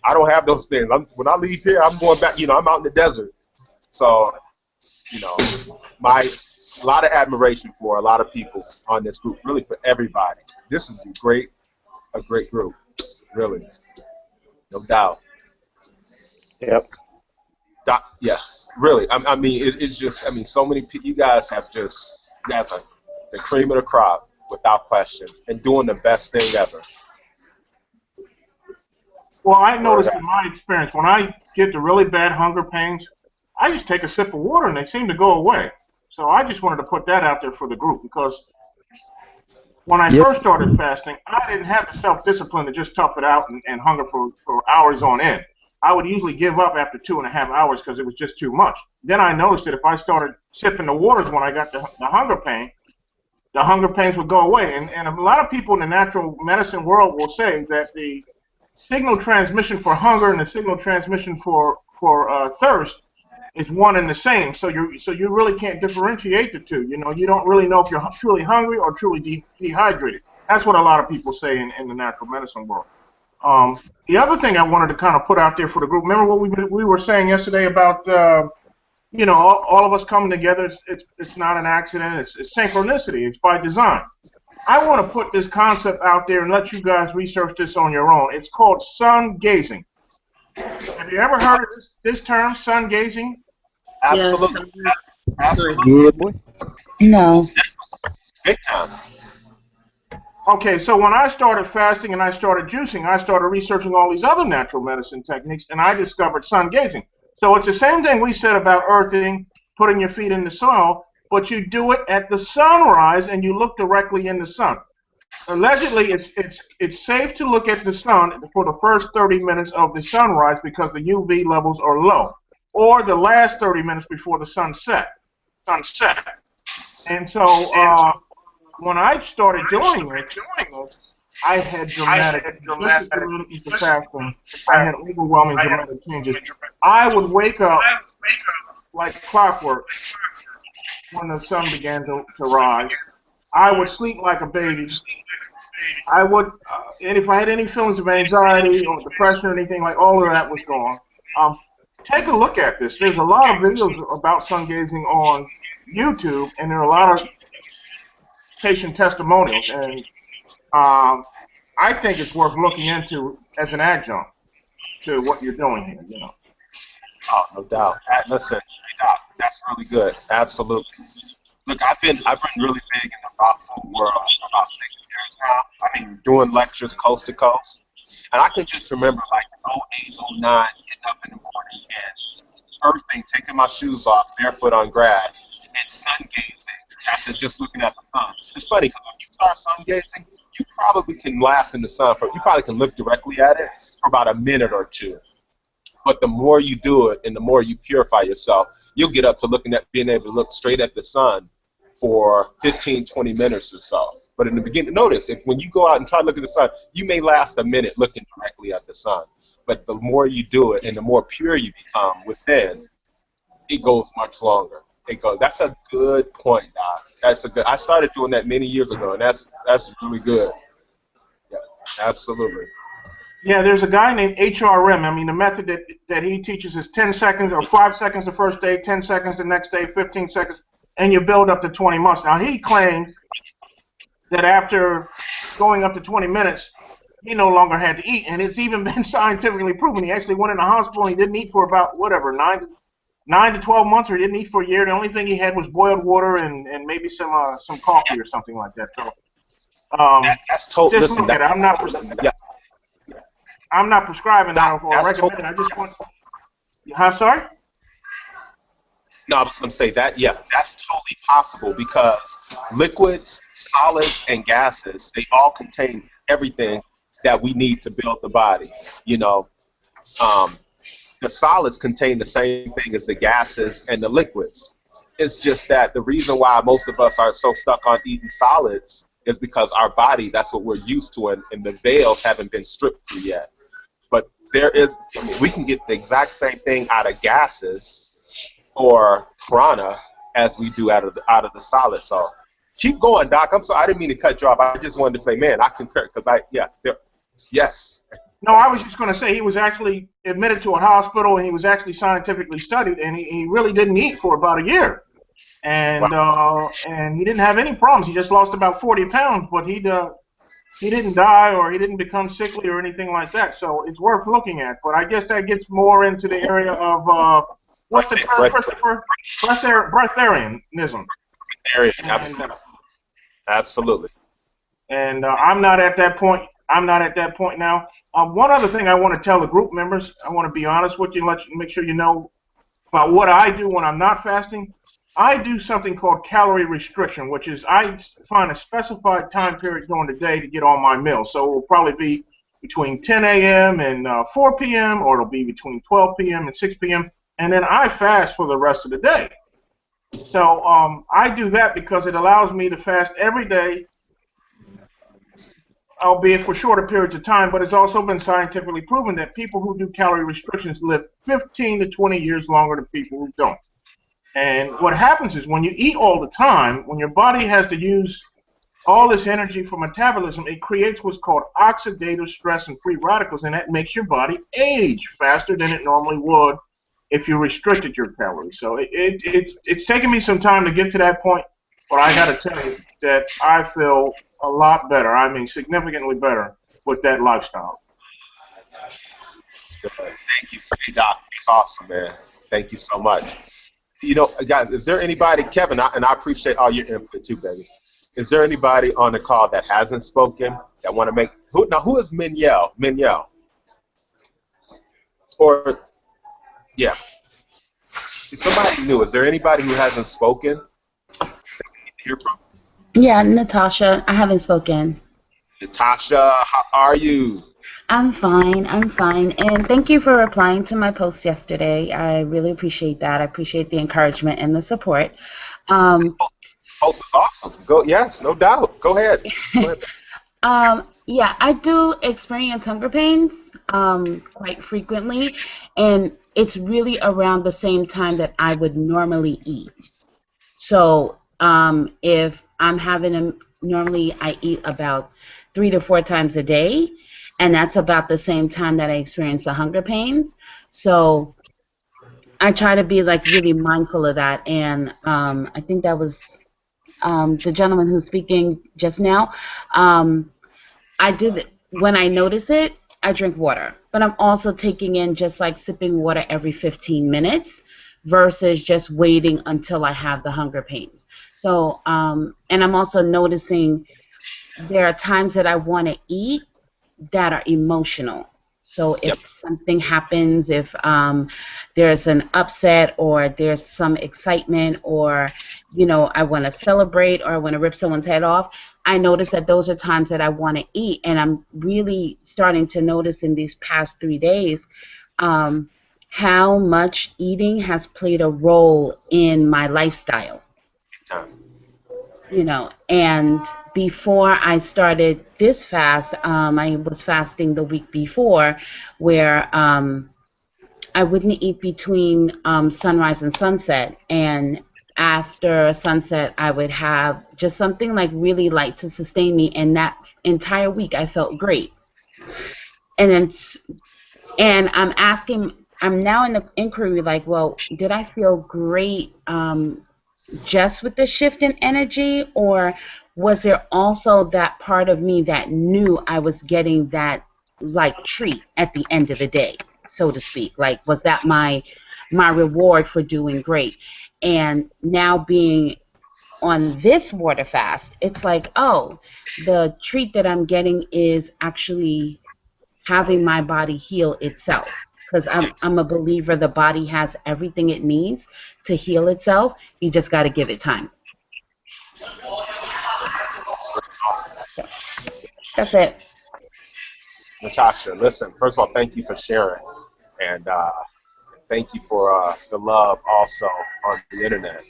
I don't have those things. When I leave here, I'm going back, I'm out in the desert. So, a lot of admiration for a lot of people on this group, really for everybody. This is a great group, really, no doubt. Yep. Yeah, really. It's just, so many people. You guys are the cream of the crop, without question, and doing the best thing ever. Well, I noticed in my experience, when I get the really bad hunger pains, I just take a sip of water and they seem to go away. So I just wanted to put that out there for the group, because when I first started fasting, I didn't have the self-discipline to just tough it out and hunger for hours on end. I would usually give up after 2.5 hours because it was just too much. Then I noticed that if I started sipping the waters when I got the hunger pains would go away. And a lot of people in the natural medicine world will say that the signal transmission for hunger and the signal transmission for thirst is one and the same. So you really can't differentiate the two. You don't really know if you're truly hungry or truly dehydrated. That's what a lot of people say in the natural medicine world. The other thing I wanted to kind of put out there for the group, remember what we were saying yesterday about all of us coming together. It's not an accident. It's synchronicity. It's by design. I want to put this concept out there and let you guys research this on your own. It's called sun gazing. Have you ever heard of this term, sun gazing? Absolutely. Yes. Absolutely. Yeah, boy. No. Big time. Okay, so when I started fasting and I started juicing, I started researching all these other natural medicine techniques, and I discovered sun gazing. So it's the same thing we said about earthing, putting your feet in the soil, but you do it at the sunrise and you look directly in the sun. Allegedly, it's safe to look at the sun for the first 30 minutes of the sunrise because the UV levels are low, or the last 30 minutes before the sun set. And so when I started doing it, I had dramatic, just as dramatic as the fasting, I had overwhelming dramatic changes. I would wake up like clockwork when the sun began to rise. I would sleep like a baby. I would, and if I had any feelings of anxiety or depression or anything, like all of that was gone. Take a look at this. There's a lot of videos about sun gazing on YouTube, and there are a lot of patient testimonials. And I think it's worth looking into as an adjunct to what you're doing here. You know. Oh, no doubt. Listen, Doc, that's really good. Absolutely. Look, I've been really big in the raw food world for about 6 years now. I mean, doing lectures coast to coast, and I can just remember like '08, '09, getting up in the morning and earthing, taking my shoes off, barefoot on grass, and sun gazing after just looking at the sun. It's funny because when you start sun gazing, you probably can last in the sun for. You probably can look directly at it for about a minute or two. But the more you do it and the more you purify yourself, you'll get up to looking at being able to look straight at the sun for 15, 20 minutes or so. But in the beginning, notice, if when you go out and try to look at the sun, you may last a minute looking directly at the sun. But the more you do it and the more pure you become within, it goes much longer. It goes. That's a good point, Doc. That's a good. I started doing that many years ago, and that's really good. Yeah, absolutely. Yeah, there's a guy named HRM. I mean, the method that he teaches is 10 seconds or 5 seconds the first day, 10 seconds the next day, 15 seconds, and you build up to 20 months. Now, he claims that after going up to 20 minutes, he no longer had to eat, and it's even been scientifically proven. He actually went in the hospital and he didn't eat for about, whatever, 9 to 12 months, or he didn't eat for a year. The only thing he had was boiled water and maybe some coffee or something like that. So That's total. just Listen, look at it. yeah, I'm not prescribing Doc, or that's recommending. I just want. I'm sorry. No, I was going to say that, yeah, that's totally possible because liquids, solids, and gases, they all contain everything that we need to build the body. You know, the solids contain the same thing as the gases and the liquids. It's just that the reason why most of us are so stuck on eating solids is because our body, that's what we're used to, and the veils haven't been stripped through yet. But we can get the exact same thing out of gases or prana as we do out of the solid. So keep going, Doc. I'm sorry, I didn't mean to cut you off. I just wanted to say, man, I concur because yes. No, I was just going to say he was actually admitted to a hospital and he was actually scientifically studied, and he really didn't eat for about a year, and and he didn't have any problems. He just lost about 40 pounds, but he didn't die or he didn't become sickly or anything like that. So it's worth looking at. But I guess that gets more into the area of what's the term, Kristopher? Breatharianism. Absolutely. Absolutely. And I'm not at that point. I'm not at that point now. One other thing I want to tell the group members, I want to be honest with you, make sure you know about what I do when I'm not fasting. I do something called calorie restriction, which is I find a specified time period during the day to get all my meals. So it will probably be between 10 a.m. and 4 p.m., or it'll be between 12 p.m. and 6 p.m., and then I fast for the rest of the day. So I do that because it allows me to fast every day, albeit for shorter periods of time, but it's also been scientifically proven that people who do calorie restrictions live 15 to 20 years longer than people who don't. And what happens is when you eat all the time, when your body has to use all this energy for metabolism, it creates what's called oxidative stress and free radicals, and that makes your body age faster than it normally would if you restricted your calories. So it's taken me some time to get to that point, but I got to tell you that I feel a lot better. I mean, significantly better with that lifestyle. That's good. Thank you, Doc. It's awesome, man. Thank you so much. You know, guys, is there anybody, Kevin, and I appreciate all your input too, baby. Is there anybody on the call that hasn't spoken that want to make, who is Minyel? Minyel. Or, yeah. Somebody new. Is there anybody who hasn't spoken that we need to hear from? Yeah, Natasha. I haven't spoken. Natasha, how are you? I'm fine. I'm fine. And thank you for replying to my post yesterday. I really appreciate that. I appreciate the encouragement and the support. Post is awesome. Yes, no doubt. Go ahead. Yeah, I do experience hunger pains quite frequently, and it's really around the same time that I would normally eat. So if I'm having them, normally I eat about 3 to 4 times a day, and that's about the same time that I experience the hunger pains. So I try to be like really mindful of that, and I think that was the gentleman who's speaking just now. I did when I notice it, I drink water. But I'm also taking in just like sipping water every 15 minutes versus just waiting until I have the hunger pains. So, and I'm also noticing there are times that I want to eat that are emotional. So Yep. if something happens, if there's an upset or there's some excitement or, I want to celebrate or I want to rip someone's head off, I notice that those are times that I want to eat. And I'm really starting to notice in these past 3 days um, how much eating has played a role in my lifestyle. Time. And before I started this fast, I was fasting the week before where I wouldn't eat between sunrise and sunset. And after sunset, I would have just something like really light to sustain me. And that entire week, I felt great. And then, and I'm now in the inquiry like, well, did I feel great just with the shift in energy, or was there also that part of me that knew I was getting that like treat at the end of the day, so to speak? Like, was that my reward for doing great? And now being on this water fast, it's like, oh, the treat that I'm getting is actually having my body heal itself. Because I'm a believer the body has everything it needs to heal itself. You just got to give it time. So that's it. Natasha, listen, first of all, thank you for sharing. And thank you for the love also on the internet.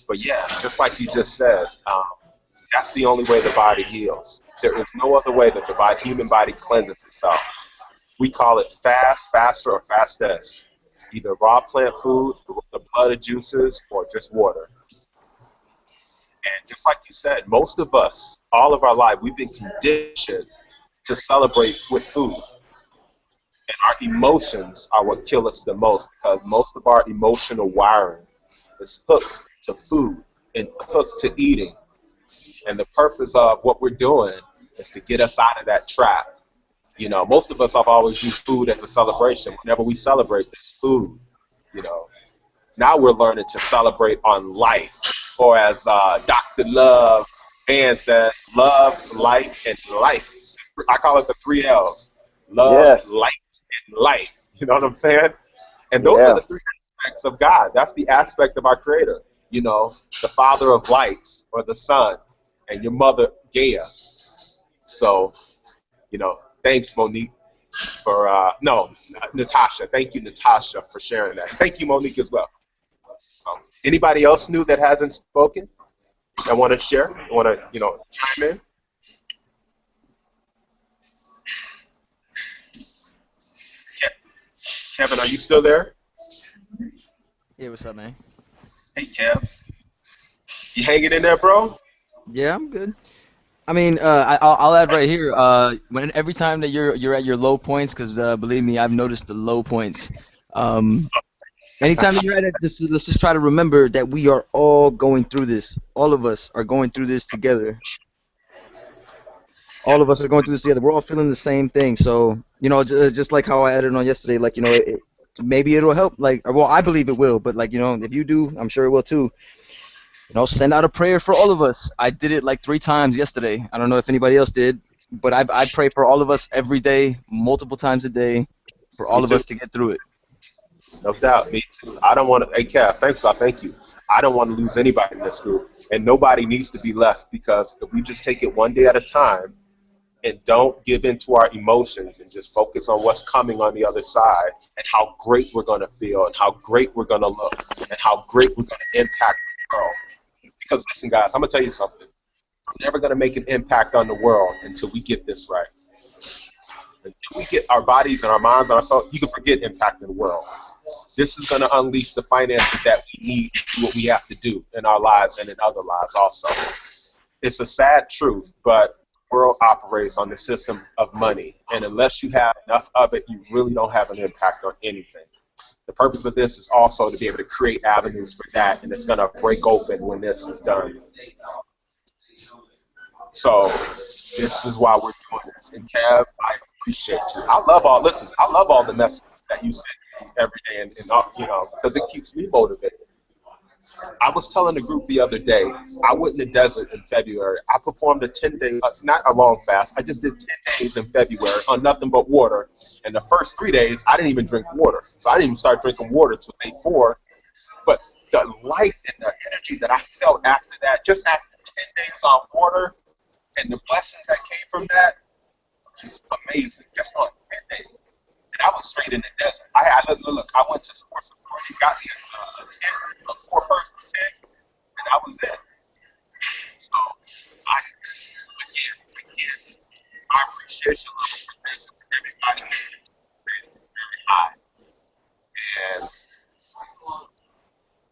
But yeah, just like you just said, that's the only way the body heals. There is no other way that the human body cleanses itself. We call it fast, faster, or fastest. Either raw plant food, the blood of juices, or just water. And just like you said, most of us, all of our life, we've been conditioned to celebrate with food. And our emotions are what kill us the most because most of our emotional wiring is hooked to food and hooked to eating. And the purpose of what we're doing is to get us out of that trap. Most of us have always used food as a celebration. Whenever we celebrate, there's food. You know, Now we're learning to celebrate on life, or as Dr. Love Van says, love, light, and life. I call it the 3 L's: love, Yes. light, and life. You know what I'm saying? And those are Yeah. the three aspects of God. That's the aspect of our Creator. The Father of lights, or the Sun, and your mother, Gaia. So, thanks, Monique, for Natasha. Thank you, Natasha, for sharing that. Thank you, Monique, as well. Anybody else new that hasn't spoken that want to share? Want to, chime in? Kevin, are you still there? Yeah, what's up, man? Hey, Kev. You hanging in there, bro? Yeah, I'm good. I mean, I'll add right here. Every time that you're at your low points, because believe me, I've noticed the low points. Anytime that you're at it, let's just try to remember that we are all going through this. All of us are going through this together. All of us are going through this together. We're all feeling the same thing. So, just like how I added on yesterday, like, maybe it'll help. Like, well, I believe it will, but like, if you do, I'm sure it will too. Send out a prayer for all of us. I did it like 3 times yesterday. I don't know if anybody else did, but I pray for all of us every day, multiple times a day, for all Me of too. us to get through it. No doubt. Me too. I don't want to. Hey, Kev, thank you. I don't want to lose anybody in this group, and nobody needs to be left, because if we just take it one day at a time and don't give in to our emotions and just focus on what's coming on the other side and how great we're going to feel and how great we're going to look and how great we're going to impact the world. Because listen, guys, I'm going to tell you something. We're never going to make an impact on the world until we get this right. Until we get our bodies and our minds and our soul, you can forget impacting the world. This is going to unleash the finances that we need to do what we have to do in our lives and in other lives also. It's a sad truth, but the world operates on the system of money. And unless you have enough of it, you really don't have an impact on anything. The purpose of this is also to be able to create avenues for that, and it's going to break open when this is done. So this is why we're doing this. And Kev, I appreciate you. I love all the messages that you send me every day, and all, because it keeps me motivated. I was telling the group the other day, I went in the desert in February. I performed a 10-day, not a long fast. I just did 10 days in February on nothing but water. And the first 3 days, I didn't even drink water. So I didn't even start drinking water till day 4. But the life and the energy that I felt after that, just after 10 days on water, and the blessings that came from that, just amazing. Just on 10 days. And I was straight in the desert. Look, I went to Sports Authority, got me a tent, a 4-person tent, and I was in. So, again, my appreciation level for this, everybody is very high. And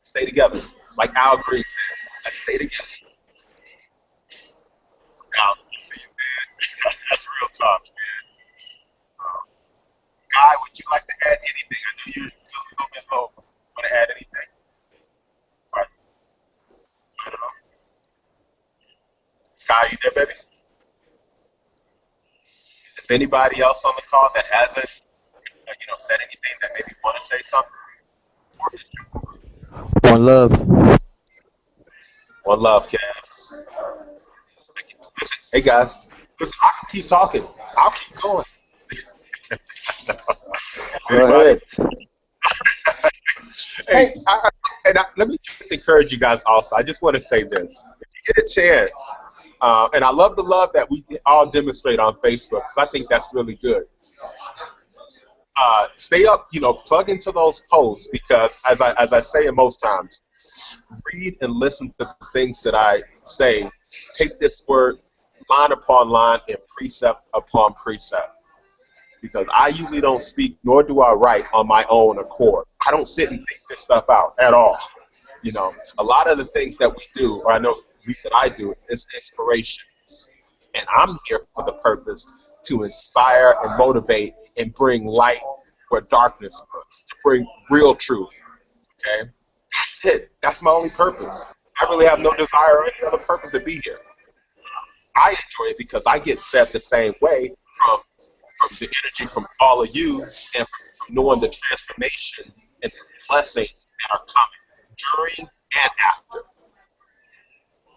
stay together. Like Al Green said, let's stay together. Now, see you, man. That's real talk, man. Guy, would you like to add anything? I know you're a little bit low. Want to add anything? All right. I don't know. Sky, you there, baby? Is anybody else on the call that hasn't, said anything that maybe want to say something? One love. One love, Kev. Listen, hey guys, listen, I can keep talking. I'll keep going. Go ahead. Hey, let me just encourage you guys also. I just want to say this. If you get a chance, and I love the love that we all demonstrate on Facebook, because I think that's really good. Stay up, plug into those posts, because as I say it most times, read and listen to the things that I say. Take this word line upon line and precept upon precept. Because I usually don't speak, nor do I write on my own accord. I don't sit and think this stuff out at all. A lot of the things that we do, or I know at least that I do, is inspiration. And I'm here for the purpose to inspire and motivate and bring light where darkness looks, to bring real truth. Okay? That's it. That's my only purpose. I really have no desire or any other purpose to be here. I enjoy it because I get fed the same way from the energy from all of you, and from knowing the transformation and the blessings that are coming during and after.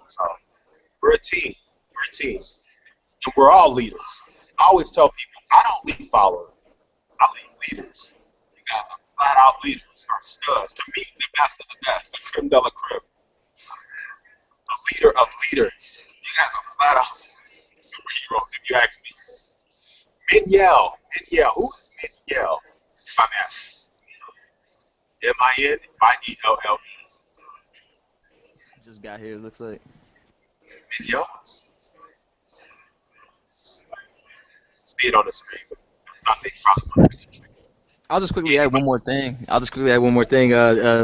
So we're a team. We're a team. And we're all leaders. I always tell people, I don't lead followers. I lead leaders. You guys are flat out leaders, are studs. To me, the best of the best, the creme de la creme. A leader of leaders. You guys are flat out superheroes, if you ask me. Minyell. Who is Minyell? If I'm asking. Minyelle. Just got here, it looks like. Minyell? See it on the screen, but I think probably. I'll just quickly add one more thing.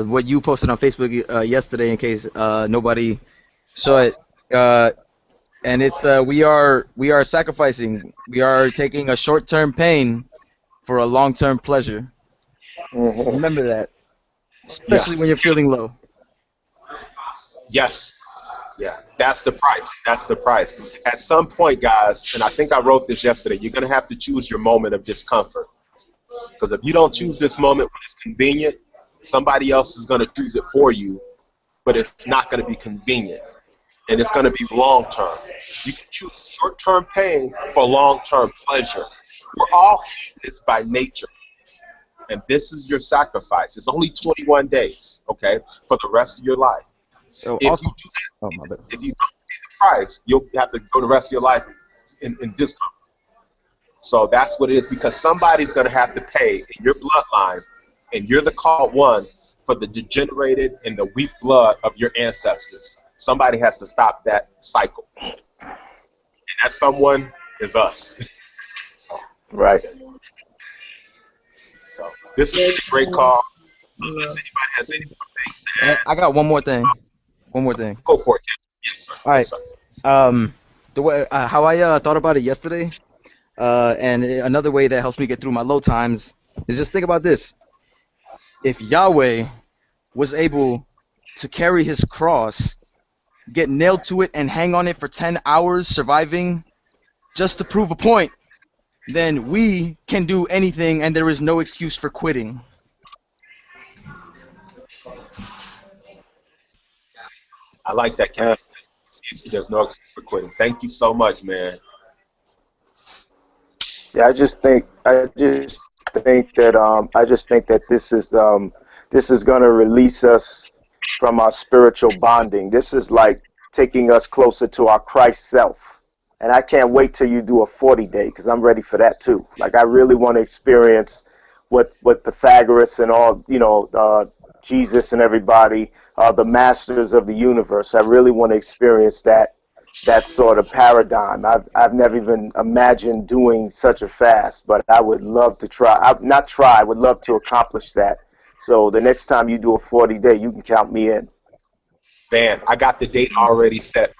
What you posted on Facebook yesterday, in case nobody saw it. And it's we are sacrificing. We are taking a short-term pain for a long-term pleasure. Mm-hmm. Remember that, especially when you're feeling low. Yes. Yeah, that's the price. That's the price. At some point, guys, and I think I wrote this yesterday, you're going to have to choose your moment of discomfort. Because if you don't choose this moment when it's convenient, somebody else is going to choose it for you, but it's not going to be convenient. And it's going to be long-term. You can choose short-term pain for long-term pleasure. We're all this by nature. And this is your sacrifice. It's only 21 days, okay, for the rest of your life. So If also, you do that, my bad. if you don't pay the price, you'll have to go the rest of your life in discomfort. So that's what it is, because somebody's going to have to pay in your bloodline, and you're the called one for the degenerated and the weak blood of your ancestors. Somebody has to stop that cycle. And that someone is us. Right. So this is a great call. Unless anybody has any more things to add, I got one more thing. go for it, Ken. Yes, sir. All right. Yes, sir. The way how I thought about it yesterday, and another way that helps me get through my low times is just think about this. If Yahweh was able to carry his cross, get nailed to it, and hang on it for 10 hours, surviving just to prove a point, then we can do anything and there is no excuse for quitting. I like that, Ken. There's no excuse for quitting. Thank you so much, man. Yeah, I just think that this is going to release us from our spiritual bonding. This is like taking us closer to our Christ self. And I can't wait till you do a 40-day because I'm ready for that too. Like I really want to experience what Pythagoras and all, Jesus and everybody, the masters of the universe. I really want to experience that sort of paradigm. I've never even imagined doing such a fast, but I would love to try. I would love to accomplish that. So the next time you do a 40-day, you can count me in. Man, I got the date already set.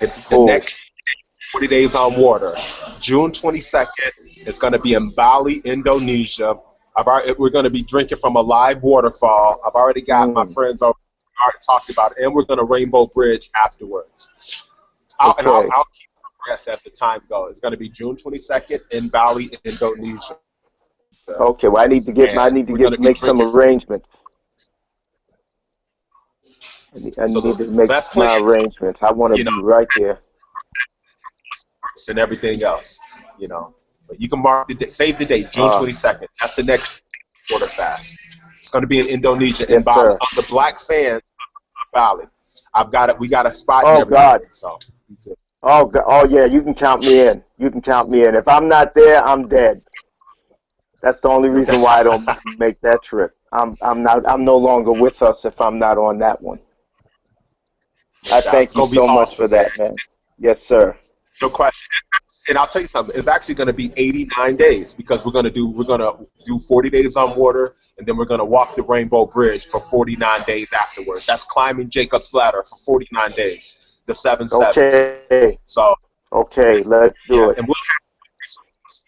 The Cool. next 40 days on water, June 22nd, it's going to be in Bali, Indonesia. We're going to be drinking from a live waterfall. I've already got my friends already talked about it, and we're going to Rainbow Bridge afterwards. Okay. And I'll keep the rest as the time goes. It's going to be June 22nd in Bali, Indonesia. Okay. Well, I need to make some arrangements. I need to make my arrangements. I want to be right there. And everything else, But you can mark save the date, June 22nd. That's the next water fast. It's going to be in Indonesia, in Bali, on the black sand of Bali. I've got it. We got a spot. Oh God. So. Oh God. Oh yeah. You can count me in. You can count me in. If I'm not there, I'm dead. That's the only reason why I don't make that trip. I'm no longer with us if I'm not on that one. I thank you so much for that, man. Yes, sir. No question. And I'll tell you something. It's actually going to be 89 days because we're going to do 40 days on water, and then we're going to walk the Rainbow Bridge for 49 days afterwards. That's climbing Jacob's Ladder for 49 days. The 7 sevens. Okay. So. Okay, let's do it. And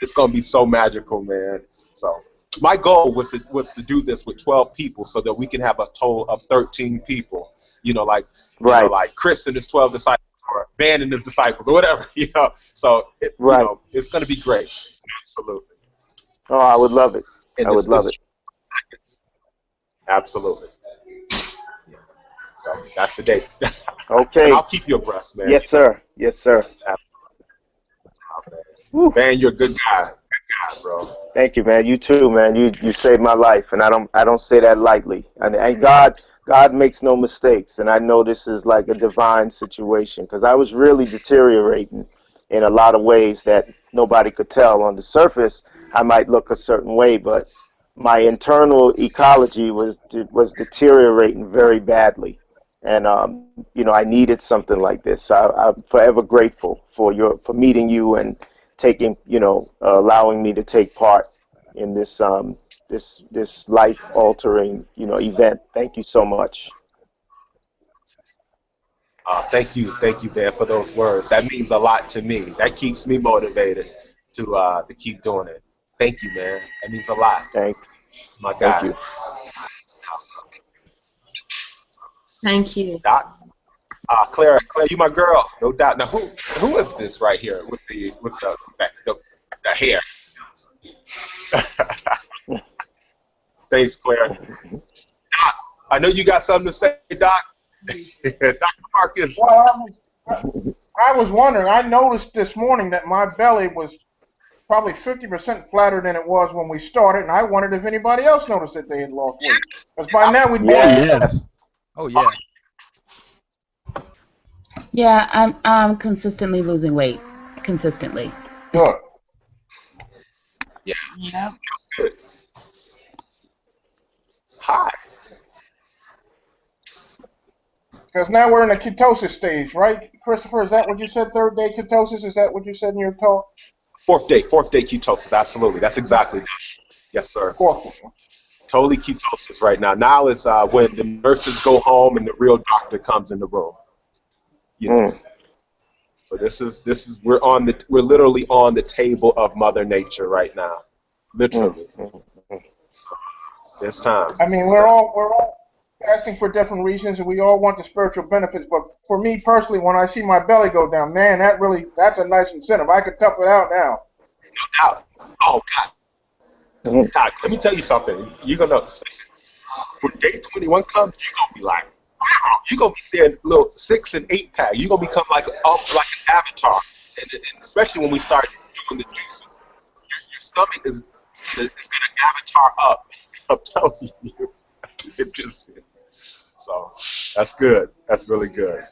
it's going to be so magical, man. So my goal was to do this with 12 people so that we can have a total of 13 people. Like Chris and his 12 disciples, or Van and his disciples, or whatever. So it's going to be great. Absolutely. Oh, I would love it. I would love it. Absolutely. So that's the date. Okay. And I'll keep you abreast, man. Yes, sir. Yes, sir. Man, you're a good guy. Good guy, bro. Thank you, man. You too, man. You saved my life, and I don't say that lightly. And God makes no mistakes, and I know this is like a divine situation because I was really deteriorating in a lot of ways that nobody could tell. On the surface, I might look a certain way, but my internal ecology was deteriorating very badly, and I needed something like this. So I'm forever grateful for meeting you and taking, allowing me to take part in this this life-altering, event. Thank you so much. Thank you, Dan, for those words. That means a lot to me. That keeps me motivated to keep doing it. Thank you, man. That means a lot. Thank my God. you. Thank you. Doc, Claire, you my girl, no doubt. Now, who is this right here with the hair? Thanks, Claire. Doc, I know you got something to say, Doc. Dr. Marcus. Well, I was wondering. I noticed this morning that my belly was probably 50% flatter than it was when we started, and I wondered if anybody else noticed that they had lost weight. Because by now we'd Yes. Oh yeah. Yeah, I'm consistently losing weight. Consistently. Good. Yeah. Good. Hi. Because now we're in the ketosis stage, right, Christopher? Is that what you said? Third day ketosis? Is that what you said in your talk? Fourth day ketosis. Absolutely, that's exactly that. Yes, sir. Fourth. Totally ketosis right now. Now is when the nurses go home and the real doctor comes in the room. So this is we're literally on the table of Mother Nature right now, literally. So, this time. I mean, we're all fasting for different reasons, and we all want the spiritual benefits. But for me personally, when I see my belly go down, man, that's a nice incentive. I could tough it out now. No doubt. Oh God. Mhm. Doc, let me tell you something. You're gonna listen. When day 21 comes, you're gonna be like, wow. You're gonna be seeing little 6 and 8 pack. You're gonna become like an avatar. And especially when we start doing the juicing, your stomach is gonna avatar up. I'm telling you. It just so that's good. That's really good.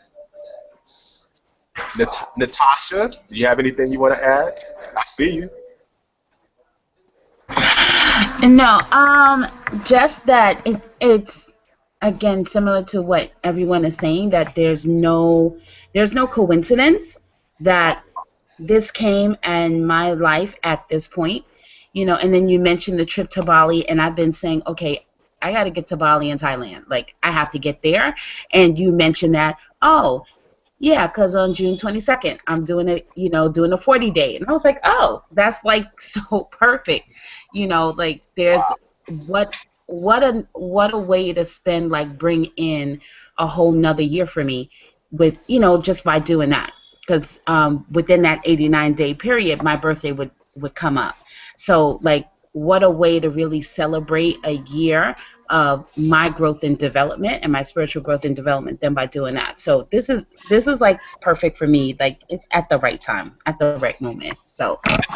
Natasha, do you have anything you want to add? I see you. No, just that it's again similar to what everyone is saying, that there's no coincidence that this came in my life at this point, and then you mentioned the trip to Bali, and I've been saying, okay, I got to get to Bali in Thailand. Like, I have to get there. And you mentioned that, oh, yeah, because on June 22nd, I'm doing it, doing a 40-day. And I was like, oh, that's like so perfect. Like there's what what a way to spend, like bring in a whole nother year for me with, just by doing that. Because within that 89-day period, my birthday would come up. So like, what a way to really celebrate a year of my growth and development and my spiritual growth and development than by doing that. So this is like perfect for me. Like, it's at the right time, at the right moment. So When's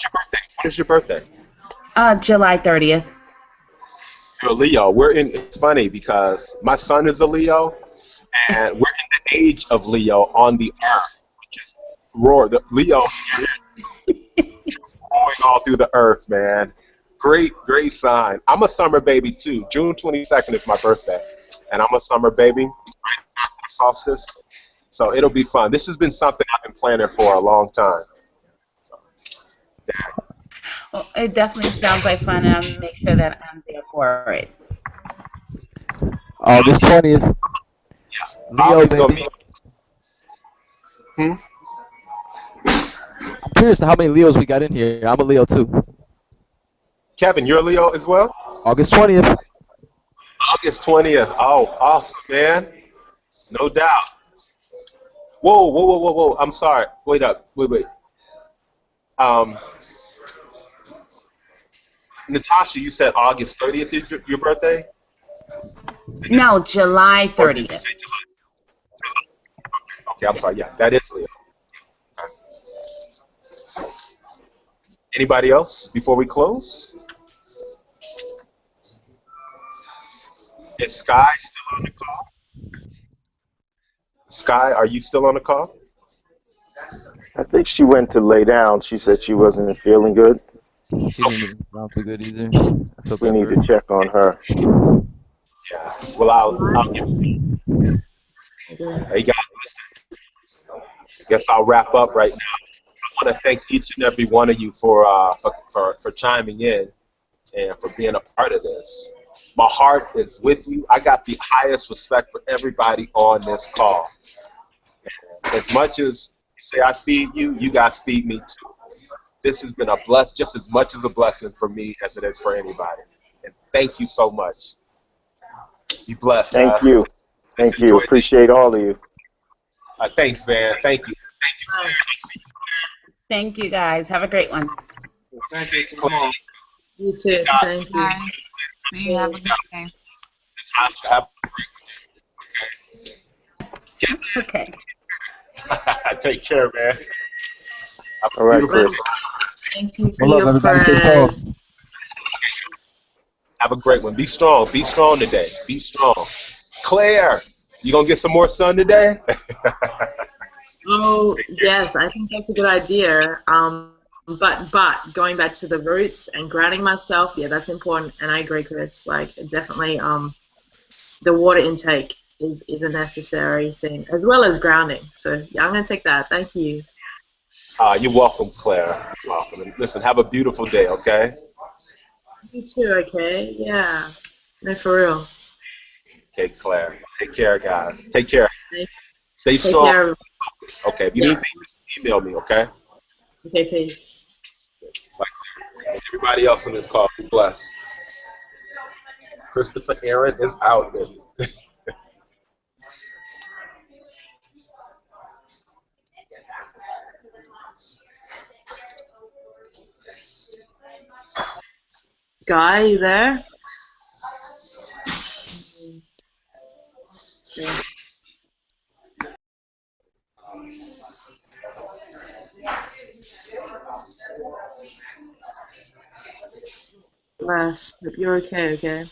your birthday? When is your birthday? July 30th. You're a Leo. It's funny because my son is a Leo, and we're in the age of Leo on the earth, which is the Leo going all through the earth, man. Great, great sign. I'm a summer baby too. June 22nd is my birthday, and I'm a summer baby right after the solstice. So it'll be fun. This has been something I've been planning for a long time. So, yeah. Well, it definitely sounds like fun, and I'll make sure that I'm there for it. August 20th, Leo, Ollie's gonna baby. be. Hmm? I'm curious to how many Leos we got in here. I'm a Leo too. Kevin, you're a Leo as well? August 20th. August 20th. Oh, awesome, man. No doubt. Whoa, whoa, whoa, whoa, whoa. I'm sorry. Wait up. Wait. Um, Natasha, you said August 30th is your birthday? No, July Or did you 30th. say July? Okay, I'm sorry. Yeah, that is Leo. Okay. Anybody else before we close? Is Sky still on the call? Sky, are you still on the call? I think she went to lay down. She said she wasn't feeling good. She didn't sound too good either. I feel We bad need for to her. check on her. Yeah. Well, I'll give. Hey guys, listen. I guess I'll wrap up right now. I want to thank each and every one of you for chiming in and for being a part of this. My heart is with you. I got the highest respect for everybody on this call. As much as you say I feed you, you guys feed me too. This has been just as much as a blessing for me as it is for anybody. And thank you so much. Be blessed, Thank guys. you. Let's Thank you. enjoy Appreciate all of you. thanks, man. Thank you. Thank you, Claire. I see Thank you, guys. Have a great one. you. Thanks, Claire. You too. Got Thank you. Bye. See you. Have a good day. Natasha, have a great Okay. day. Take care, man. Have All a right, beautiful Chris. Thank you for One love, your everybody. Stay prayers. strong. Have a great one. Be strong. Be strong today. Be strong. Claire, you gonna get some more sun today? Oh, yes, I think that's a good idea. But going back to the roots and grounding myself, yeah, that's important. And I agree, Chris. Like, definitely, the water intake is a necessary thing, as well as grounding. So yeah, I'm gonna take that. Thank you. You're welcome, Claire. You're welcome. And listen, have a beautiful day, okay? You too. Okay. Yeah. No, for real. Okay, Claire. Take care, guys. Take care. Take Stay take strong. care. Okay, if you Yeah. need anything, just email me, okay? Okay, peace. Like everybody else on this call, be blessed. Christopher Aaron is out, baby. Guy, you there? Yeah. Bless. Hope you're okay, okay?